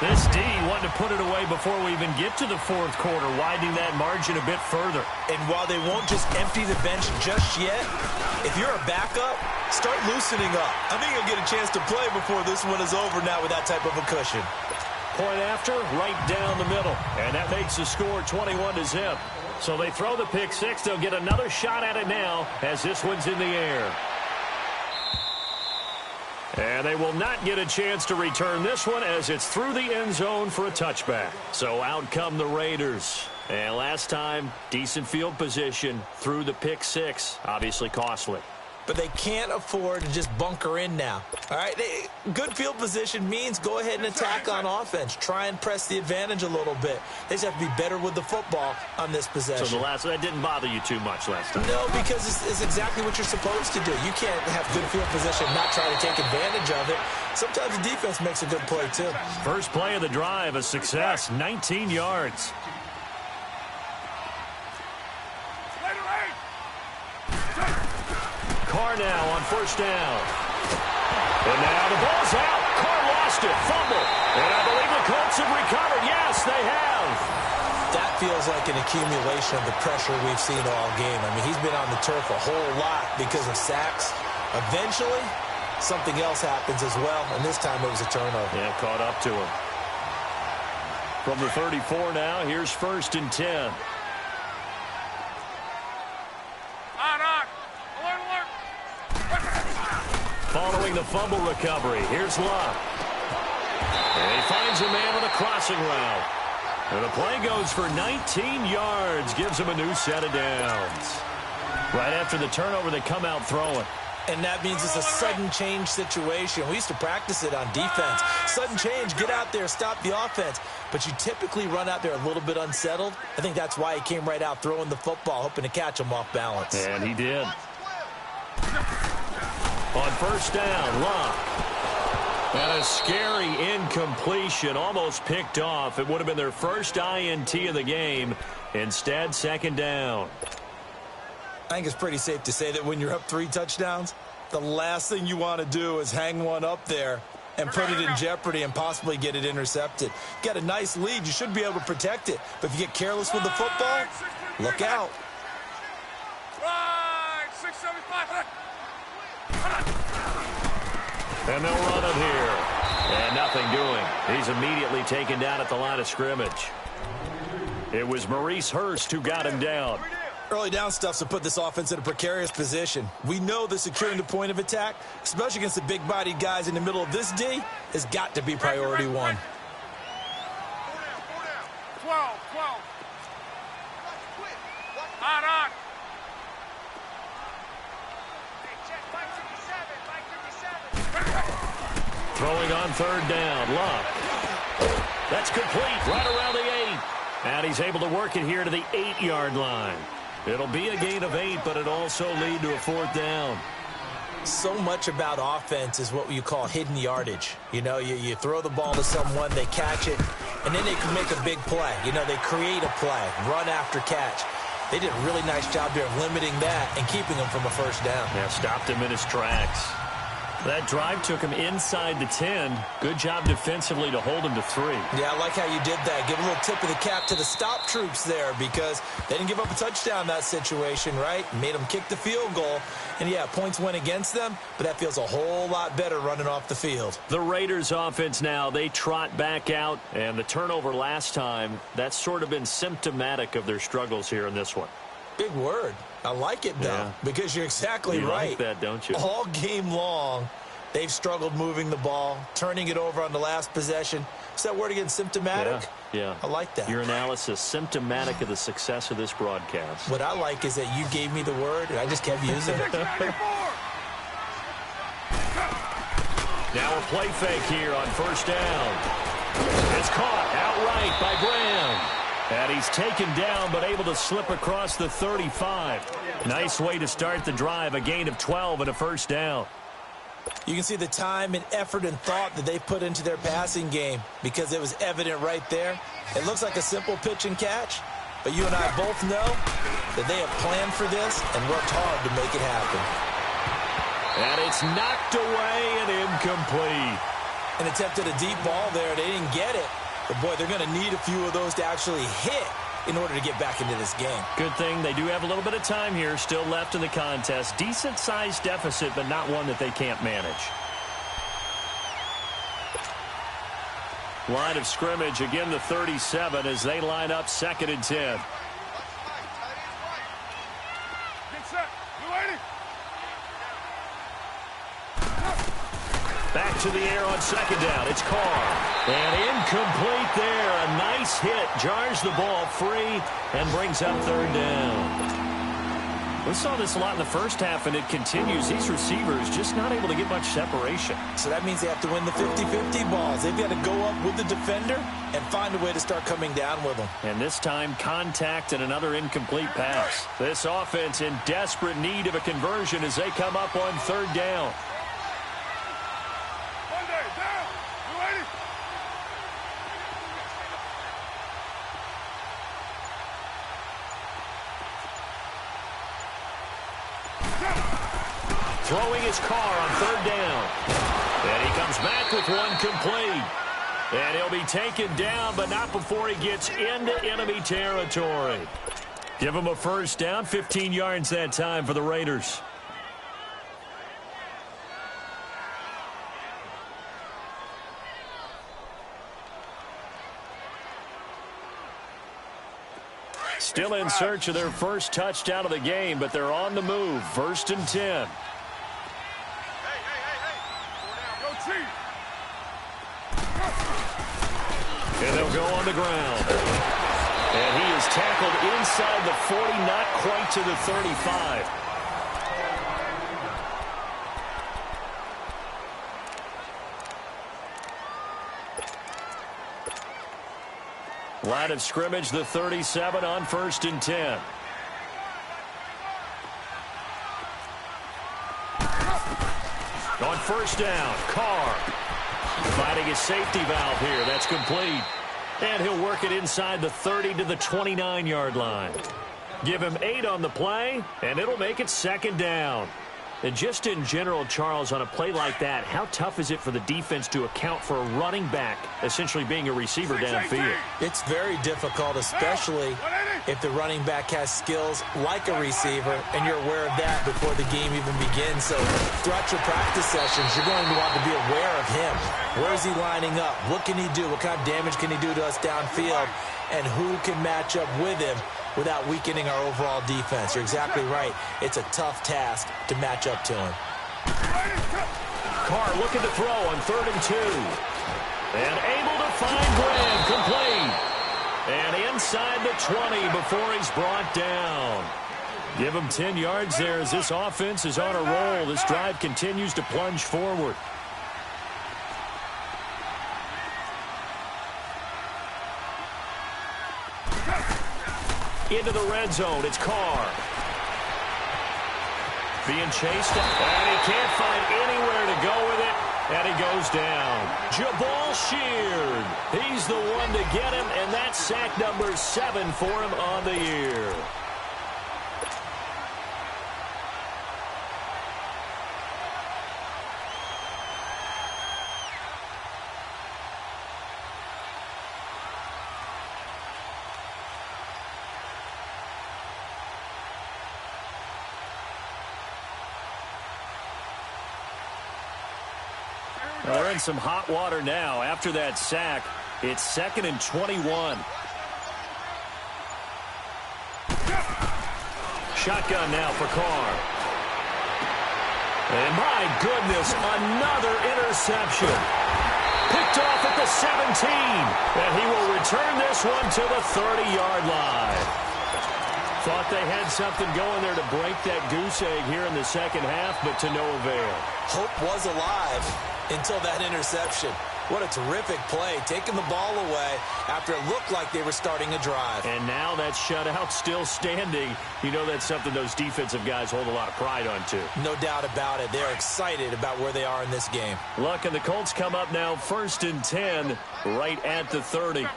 This D wanted to put it away before we even get to the 4th quarter, widening that margin a bit further. And while they won't just empty the bench just yet, if you're a backup, start loosening up. I think you'll get a chance to play before this one is over now with that type of a cushion. Point after, right down the middle. And that makes the score 21-0. So they throw the pick 6. They'll get another shot at it now as this one's in the air. And they will not get a chance to return this one as it's through the end zone for a touchback. So out come the Raiders. And last time, decent field position through the pick 6. Obviously costly. But they can't afford to just bunker in now. All right, good field position means go ahead and attack on offense. Try and press the advantage a little bit. They just have to be better with the football on this possession. So that didn't bother you too much last time? No, because it's exactly what you're supposed to do. You can't have good field position and not try to take advantage of it. Sometimes the defense makes a good play, too. First play of the drive, a success, 19 yards. Carr now on 1st down. And now the ball's out. Carr lost it. Fumble. And I believe the Colts have recovered. Yes, they have. That feels like an accumulation of the pressure we've seen all game. I mean, he's been on the turf a whole lot because of sacks. Eventually, something else happens as well, and this time it was a turnover. Yeah, caught up to him. From the 34 now, here's 1st and 10. Following the fumble recovery, here's Luck. And he finds a man on a crossing route. And the play goes for 19 yards, gives him a new set of downs. Right after the turnover, they come out throwing. And that means it's a sudden change situation. We used to practice it on defense. Sudden change, get out there, stop the offense. But you typically run out there a little bit unsettled. I think that's why he came right out throwing the football, hoping to catch him off balance. And he did. On 1st down, Luck. And a scary incompletion, almost picked off. It would have been their first INT of the game. Instead, 2nd down. I think it's pretty safe to say that when you're up 3 touchdowns, the last thing you want to do is hang one up there and put it in jeopardy and possibly get it intercepted. Got a nice lead. You should be able to protect it. But if you get careless with the football, look out. Right, 675. And they'll run it here. And nothing doing. He's immediately taken down at the line of scrimmage. It was Maurice Hurst who got him down. Early down stuff's to put this offense in a precarious position. We know that securing the point of attack, especially against the big-bodied guys in the middle of this D, has got to be priority one. 12. On. Throwing on third down. Luck. That's complete right around the 8. And he's able to work it here to the 8-yard line. It'll be a gain of 8, but it also lead to a 4th down. So much about offense is what you call hidden yardage. You know, you throw the ball to someone, they catch it, and then they can make a big play. You know, they create a play, run after catch. They did a really nice job there of limiting that and keeping him from a first down. Yeah, stopped him in his tracks. That drive took him inside the 10. Good job defensively to hold him to 3. Yeah, I like how you did that. Give a little tip of the cap to the stop troops there because they didn't give up a touchdown in that situation, right? Made them kick the field goal. And, yeah, points went against them, but that feels a whole lot better running off the field. The Raiders offense now, they trot back out. And the turnover last time, that's sort of been symptomatic of their struggles here in this one. Big word. I like it, though, because you're exactly right. You like that, don't you? All game long, they've struggled moving the ball, turning it over on the last possession. Is that word again, symptomatic? Yeah. I like that. Your analysis, symptomatic of the success of this broadcast. What I like is that you gave me the word, and I just kept using it. Now a play fake here on first down. It's caught outright by Graham. And he's taken down, but able to slip across the 35. Nice way to start the drive, a gain of 12 and a first down. You can see the time and effort and thought that they put into their passing game because it was evident right there. It looks like a simple pitch and catch, but you and I both know that they have planned for this and worked hard to make it happen. And it's knocked away and incomplete. An attempt at a deep ball there. They didn't get it. But, boy, they're going to need a few of those to actually hit in order to get back into this game. Good thing they do have a little bit of time here still left in the contest. Decent-sized deficit, but not one that they can't manage. Line of scrimmage, again the 37 as they line up 2nd and 10. Get set. You ready? Back to the air on 2nd down. It's Carr. And incomplete there. A nice hit. Jars the ball free and brings up 3rd down. We saw this a lot in the first half, and it continues. These receivers just not able to get much separation. So that means they have to win the 50-50 balls. They've got to go up with the defender and find a way to start coming down with them. And this time, contact and another incomplete pass. This offense in desperate need of a conversion as they come up on 3rd down. Throwing his Carr on 3rd down. And he comes back with one complete. And he'll be taken down, but not before he gets into enemy territory. Give him a first down, 15 yards that time for the Raiders. Still in search of their first touchdown of the game, but they're on the move. 1st and 10. And they'll go on the ground. And he is tackled inside the 40, not quite to the 35. Line of scrimmage, the 37 on 1st and 10. On 1st down, Carr finding his safety valve here. That's complete. And he'll work it inside the 30 to the 29-yard line. Give him 8 on the play, and it'll make it 2nd down. And just in general, Charles, on a play like that, how tough is it for the defense to account for a running back essentially being a receiver downfield? It's very difficult, especially if the running back has skills like a receiver, and you're aware of that before the game even begins. So throughout your practice sessions, you're going to want to be aware of him. Where is he lining up? What can he do? What kind of damage can he do to us downfield? And who can match up with him without weakening our overall defense? You're exactly right. It's a tough task to match up to him. Carr looking to throw on 3rd and 2. And able to find Graham, complete. And inside the 20 before he's brought down. Give him 10 yards there as this offense is on a roll. This drive continues to plunge forward. Into the red zone, it's Carr. Being chased, and he can't find anywhere to go with it, and he goes down. Jabal Sheard, he's the one to get him, and that's sack number 7 for him on the year. Well, they're in some hot water now. After that sack, it's 2nd and 21. Shotgun now for Carr. And my goodness, another interception. Picked off at the 17. And he will return this one to the 30-yard line. Thought they had something going there to break that goose egg here in the second half, but to no avail. Hope was alive until that interception. What a terrific play, taking the ball away after it looked like they were starting a drive. And now that shutout still standing. You know that's something those defensive guys hold a lot of pride on, too. No doubt about it. They're excited about where they are in this game. Luck, and the Colts come up now 1st and 10 right at the 30.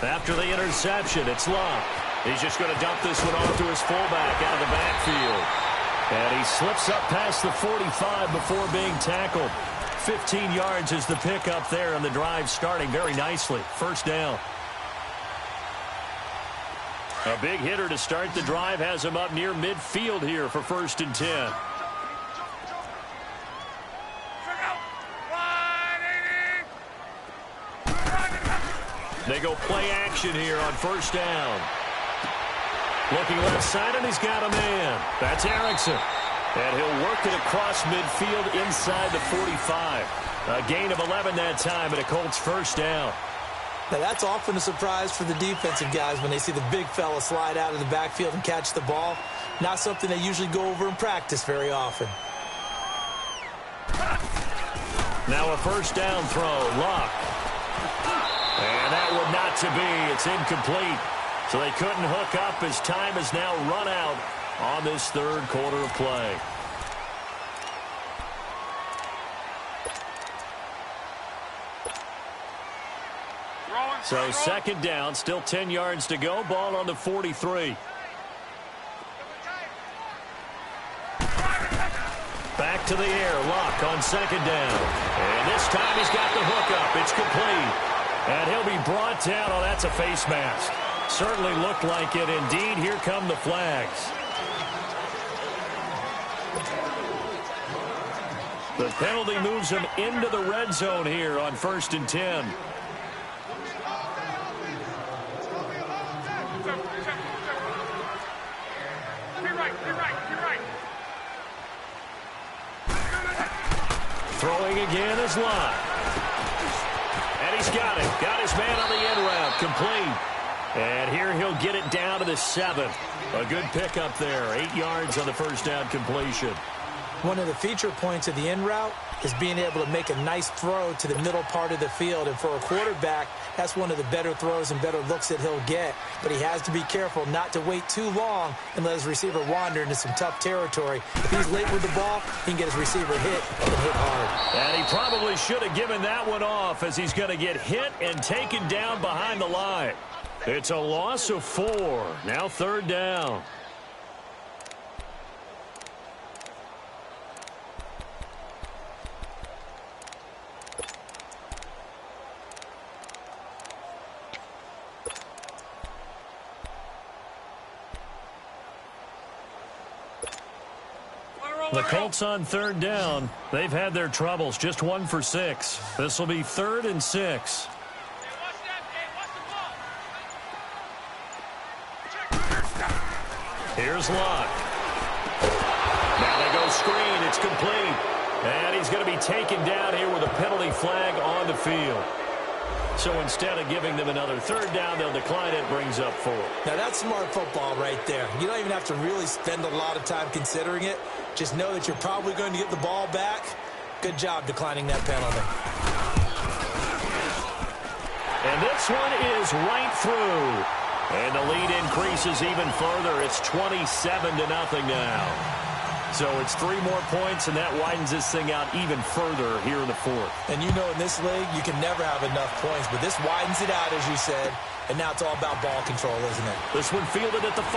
After the interception, it's Luck. He's just going to dump this one off to his fullback out of the backfield. And he slips up past the 45 before being tackled. 15 yards is the pickup there, and the drive starting very nicely. First down. A big hitter to start the drive has him up near midfield here for 1st and 10. They go play action here on 1st down. Looking left side, and he's got a man. That's Erickson. And he'll work it across midfield inside the 45. A gain of 11 that time, and a Colts 1st down. Now, that's often a surprise for the defensive guys when they see the big fella slide out of the backfield and catch the ball. Not something they usually go over in practice very often. Now a 1st down throw. Luck. And that one not to be. It's incomplete. So they couldn't hook up as time has now run out on this 3rd quarter of play. So 2nd down, still 10 yards to go. Ball on the 43. Back to the air. Luck on 2nd down. And this time he's got the hookup. It's complete. And he'll be brought down. Oh, that's a face mask. Certainly looked like it. Indeed, here come the flags. The penalty moves him into the red zone here on 1st and 10. Throwing again is Lott. And he's got it. Got his man on the end route. Complete. And here he'll get it down to the 7. A good pickup there. 8 yards on the 1st down completion. One of the feature points of the in route is being able to make a nice throw to the middle part of the field. And for a quarterback, that's one of the better throws and better looks that he'll get. But he has to be careful not to wait too long and let his receiver wander into some tough territory. If he's late with the ball, he can get his receiver hit and hit hard. And he probably should have given that one off, as he's going to get hit and taken down behind the line. It's a loss of 4. Now 3rd down. The Colts on third down. They've had their troubles, just 1 for 6. This will be 3rd and 6. Here's Locke. Now they go screen. It's complete. And he's going to be taken down here with a penalty flag on the field. So instead of giving them another 3rd down, they'll decline it. Brings up 4. Now that's smart football right there. You don't even have to really spend a lot of time considering it. Just know that you're probably going to get the ball back. Good job declining that penalty. And this one is right through. And the lead increases even further. It's 27-0 now. So it's 3 more points, and that widens this thing out even further here in the 4th. And you know in this league, you can never have enough points, but this widens it out, as you said, and now it's all about ball control, isn't it? This one fielded at the 5.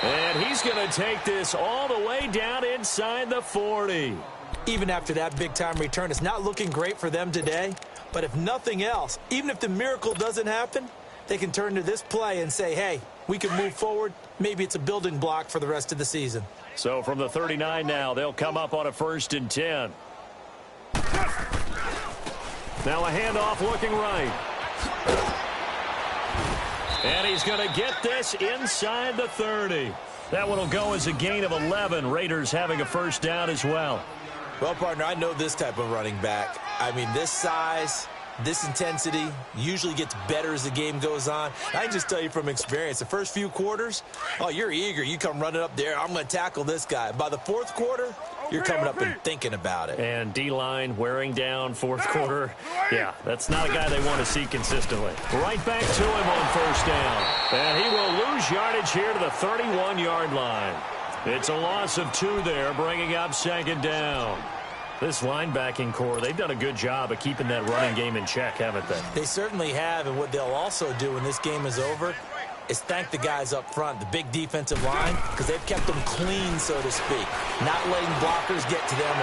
And he's going to take this all the way down inside the 40. Even after that big-time return, it's not looking great for them today. But if nothing else, even if the miracle doesn't happen, they can turn to this play and say, hey, we can move forward. Maybe it's a building block for the rest of the season. So from the 39 now, they'll come up on a 1st and 10. Now a handoff looking right. And he's going to get this inside the 30. That one will go as a gain of 11. Raiders having a 1st down as well. Well, partner, I know this type of running back. I mean, this size, this intensity usually gets better as the game goes on. I can just tell you from experience, the first few quarters, oh, you're eager. You come running up there. I'm going to tackle this guy. By the 4th quarter, you're coming up and thinking about it. And D-line wearing down 4th quarter. Yeah, that's not a guy they want to see consistently. Right back to him on 1st down. And he will lose yardage here to the 31-yard line. It's a loss of 2 there, bringing up 2nd down. This linebacking core, they've done a good job of keeping that running game in check, haven't they? They certainly have, and what they'll also do when this game is over is thank the guys up front, the big defensive line, because they've kept them clean, so to speak, not letting blockers get to them.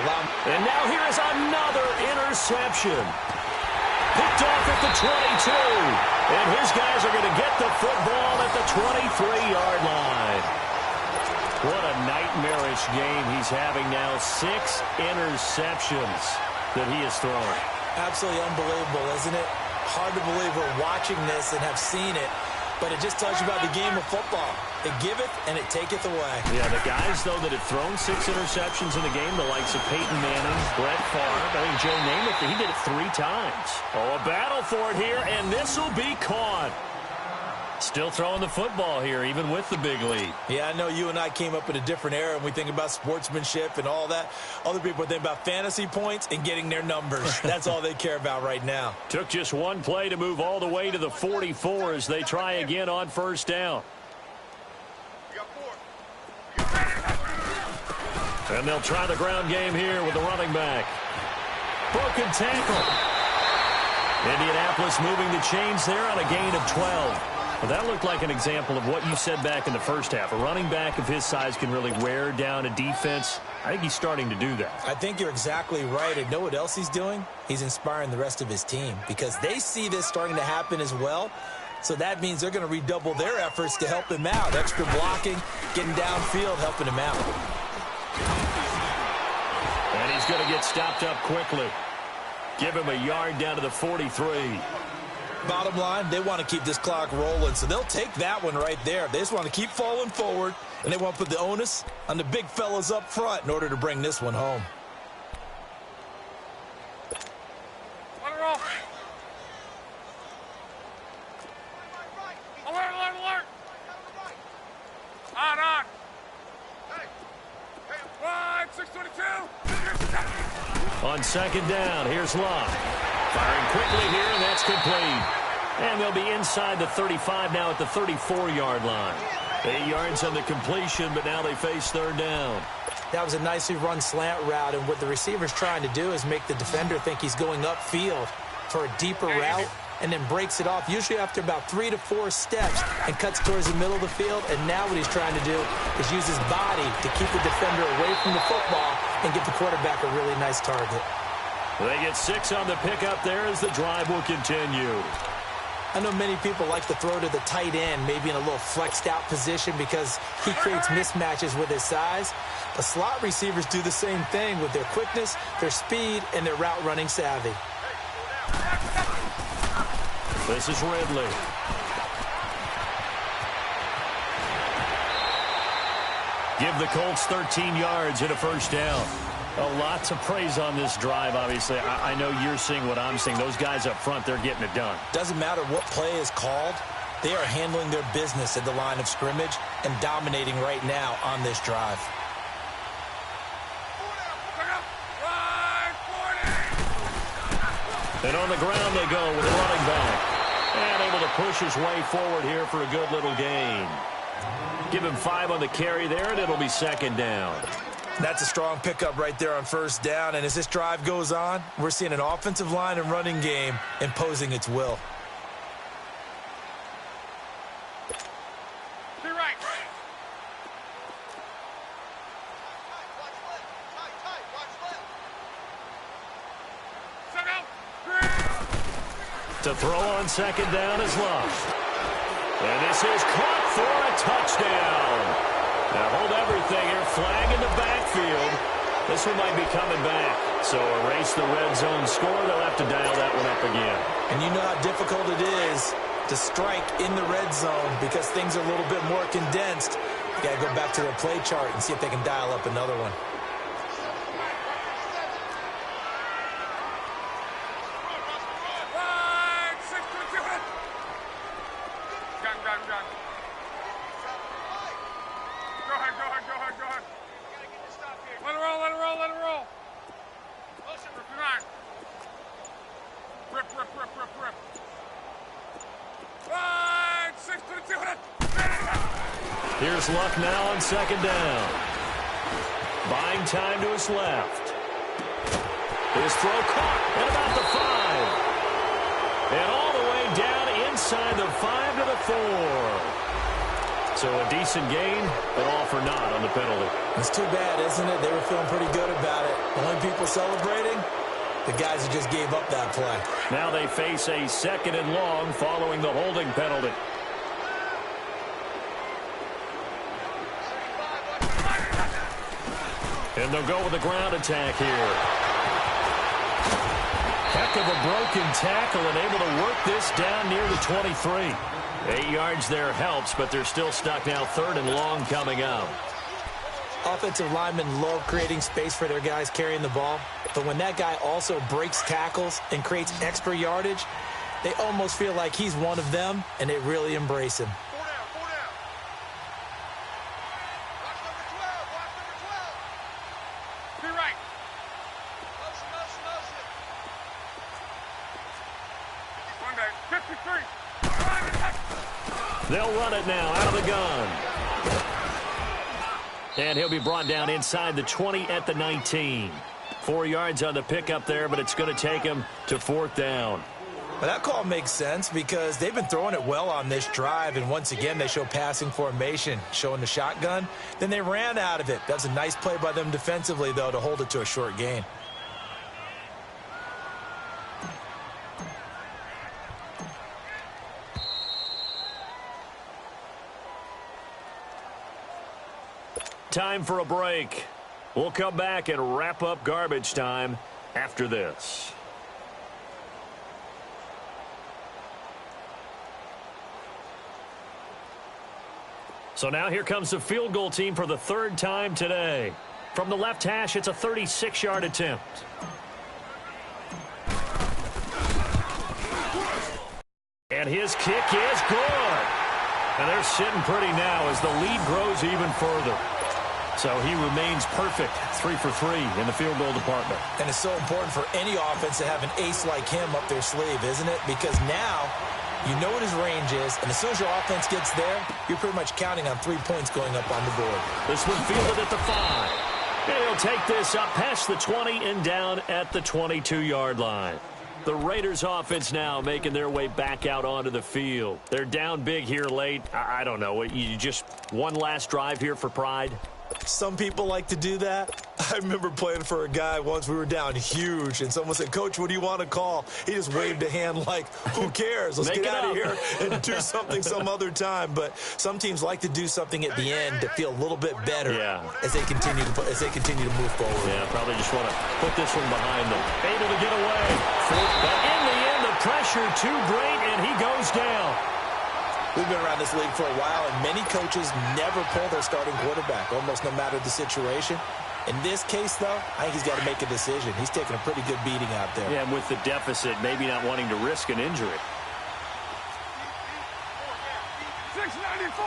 And now here is another interception. Picked off at the 22. And his guys are going to get the football at the 23-yard line. What a nightmarish game he's having now. 6 interceptions that he has thrown. Absolutely unbelievable, isn't it? Hard to believe we're watching this and have seen it, but it just tells you about the game of football. It giveth and it taketh away. Yeah, the guys, though, that have thrown 6 interceptions in the game, the likes of Peyton Manning, Brett Favre, I think Joe Namath, he did it 3 times. Oh, a battle for it here, and this will be caught. Still throwing the football here, even with the big lead. Yeah, I know you and I came up in a different era, and we think about sportsmanship and all that. Other people think about fantasy points and getting their numbers. That's all they care about right now. Took just one play to move all the way to the 44 as they try again on 1st down. And they'll try the ground game here with the running back. Broken tackle. Indianapolis moving the chains there on a gain of 12. Well, that looked like an example of what you said back in the first half. A running back of his size can really wear down a defense. I think he's starting to do that. I think you're exactly right. And know what else he's doing? He's inspiring the rest of his team because they see this starting to happen as well. So that means they're going to redouble their efforts to help him out. Extra blocking, getting downfield, helping him out. And he's going to get stopped up quickly. Give him a yard down to the 43. Bottom line, they want to keep this clock rolling, so they'll take that one right there. They just want to keep falling forward, and they want to put the onus on the big fellas up front in order to bring this one home. Alert! On! Hey, 622! On 2nd down, here's Locke. Firing quickly here, and that's complete. And they'll be inside the 35 now at the 34-yard line. 8 yards on the completion, but now they face 3rd down. That was a nicely run slant route, and what the receiver's trying to do is make the defender think he's going upfield for a deeper route, and then breaks it off, usually after about 3 to 4 steps, and cuts towards the middle of the field. And now what he's trying to do is use his body to keep the defender away from the football and get the quarterback a really nice target. They get 6 on the pickup there as the drive will continue. I know many people like to throw to the tight end, maybe in a little flexed out position because he creates mismatches with his size. The slot receivers do the same thing with their quickness, their speed, and their route running savvy. This is Ridley. Give the Colts 13 yards and a first down. A lot to praise on this drive, obviously. I know you're seeing what I'm seeing. Those guys up front, they're getting it done. Doesn't matter what play is called. They are handling their business at the line of scrimmage and dominating right now on this drive. And on the ground they go with a running back. And able to push his way forward here for a good little gain. Give him 5 on the carry there, and it'll be second down. That's a strong pickup right there on first down. And as this drive goes on, we're seeing an offensive line and running game imposing its will. To right. To throw on second down is Love. And this is caught for a touchdown. Now hold everything here. Flag in the backfield. This one might be coming back. So erase the red zone score. They'll have to dial that one up again. And you know how difficult it is to strike in the red zone because things are a little bit more condensed. You got to go back to their play chart and see if they can dial up another one. Here's Luck now on second down. Buying time to his left. His throw caught at about the 5. And all the way down inside the 5 to the 4. So a decent gain, but all for naught on the penalty. It's too bad, isn't it? They were feeling pretty good about it. The only people celebrating, the guys who just gave up that play. Now they face a second and long following the holding penalty. And they'll go with a ground attack here. Heck of a broken tackle and able to work this down near the 23. 8 yards there helps, but they're still stuck now. Third and long coming up. Offensive linemen love creating space for their guys carrying the ball. But when that guy also breaks tackles and creates extra yardage, they almost feel like he's one of them, and they really embrace him. They'll run it now out of the gun. And he'll be brought down inside the 20 at the 19. 4 yards on the pickup there, but it's going to take him to fourth down. Well, that call makes sense because they've been throwing it well on this drive, and once again they show passing formation, showing the shotgun. Then they ran out of it. That's a nice play by them defensively, though, to hold it to a short gain. Time for a break. We'll come back and wrap up garbage time after this. So now here comes the field goal team for the third time today. From the left hash, it's a 36-yard attempt. And his kick is good. And they're sitting pretty now as the lead grows even further. So he remains perfect, 3 for 3 in the field goal department. And it's so important for any offense to have an ace like him up their sleeve, isn't it? Because now you know what his range is, and as soon as your offense gets there, you're pretty much counting on 3 points going up on the board. This one fielded at the 5. And he'll take this up past the 20 and down at the 22-yard line. The Raiders offense now making their way back out onto the field. They're down big here late. I don't know. You just one last drive here for pride? Some people like to do that. I remember playing for a guy once. We were down huge, and someone said, "Coach, what do you want to call?" He just waved a hand like, who cares? Let's get out of here and do something some other time. But some teams like to do something at the end to feel a little bit better as they continue to move forward. Yeah, probably just want to put this one behind them. Able to get away. But in the end, the pressure too great, and he goes down. We've been around this league for a while, and many coaches never pull their starting quarterback, almost no matter the situation. In this case, though, I think he's got to make a decision. He's taking a pretty good beating out there. Yeah, and with the deficit, maybe not wanting to risk an injury. 694.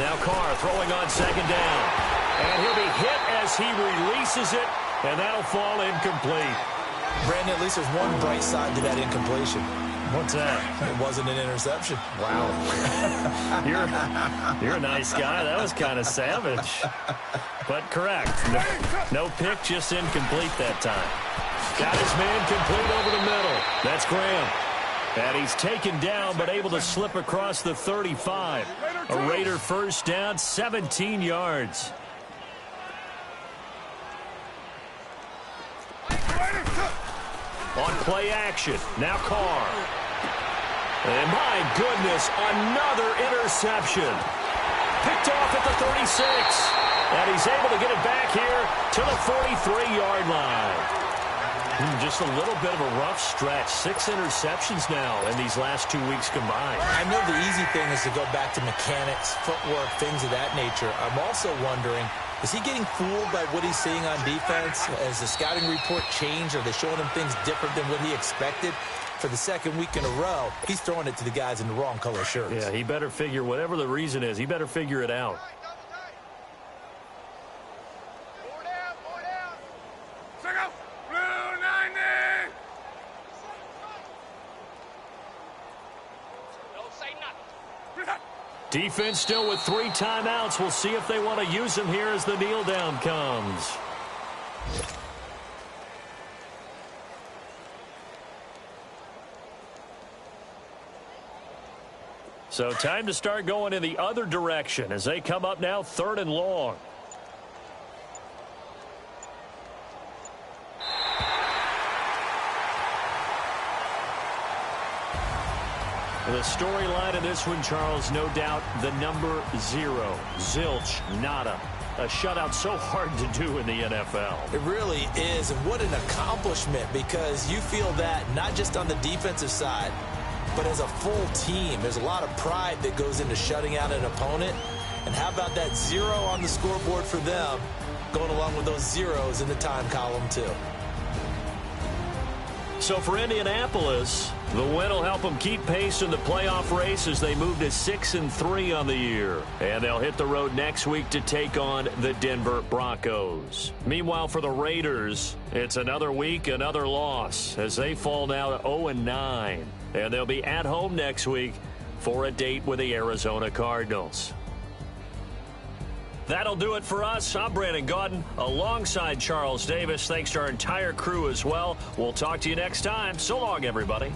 Now Carr throwing on second down. And he'll be hit as he releases it, and that'll fall incomplete. Brandon, at least there's one bright side to that incompletion. What's that? It wasn't an interception. Wow. You're a nice guy. That was kind of savage. But correct. No pick, just incomplete that time. Got his man complete over the middle. That's Graham. And he's taken down, but able to slip across the 35. A Raider first down, 17 yards. On play action, now Carr. And my goodness, another interception. Picked off at the 36. And he's able to get it back here to the 43-yard line. Just a little bit of a rough stretch. 6 interceptions now in these last 2 weeks combined. I know the easy thing is to go back to mechanics, footwork, things of that nature. I'm also wondering, is he getting fooled by what he's seeing on defense? Has the scouting report changed? Are they showing him things different than what he expected? For the second week in a row, he's throwing it to the guys in the wrong color shirts. Yeah, he better figure, whatever the reason is, he better figure it out. Defense still with 3 timeouts. We'll see if they want to use them here as the kneel down comes. So time to start going in the other direction as they come up now 3rd and long. The storyline of this one, Charles, no doubt the number 0. Zilch, nada. A shutout so hard to do in the NFL. It really is, and what an accomplishment, because you feel that not just on the defensive side, but as a full team. There's a lot of pride that goes into shutting out an opponent. And how about that 0 on the scoreboard for them, going along with those zeros in the time column, too. So for Indianapolis, the win will help them keep pace in the playoff race as they move to 6-3 on the year. And they'll hit the road next week to take on the Denver Broncos. Meanwhile, for the Raiders, it's another week, another loss as they fall now to 0-9. And they'll be at home next week for a date with the Arizona Cardinals. That'll do it for us. I'm Brandon Gaudin alongside Charles Davis. Thanks to our entire crew as well. We'll talk to you next time. So long, everybody.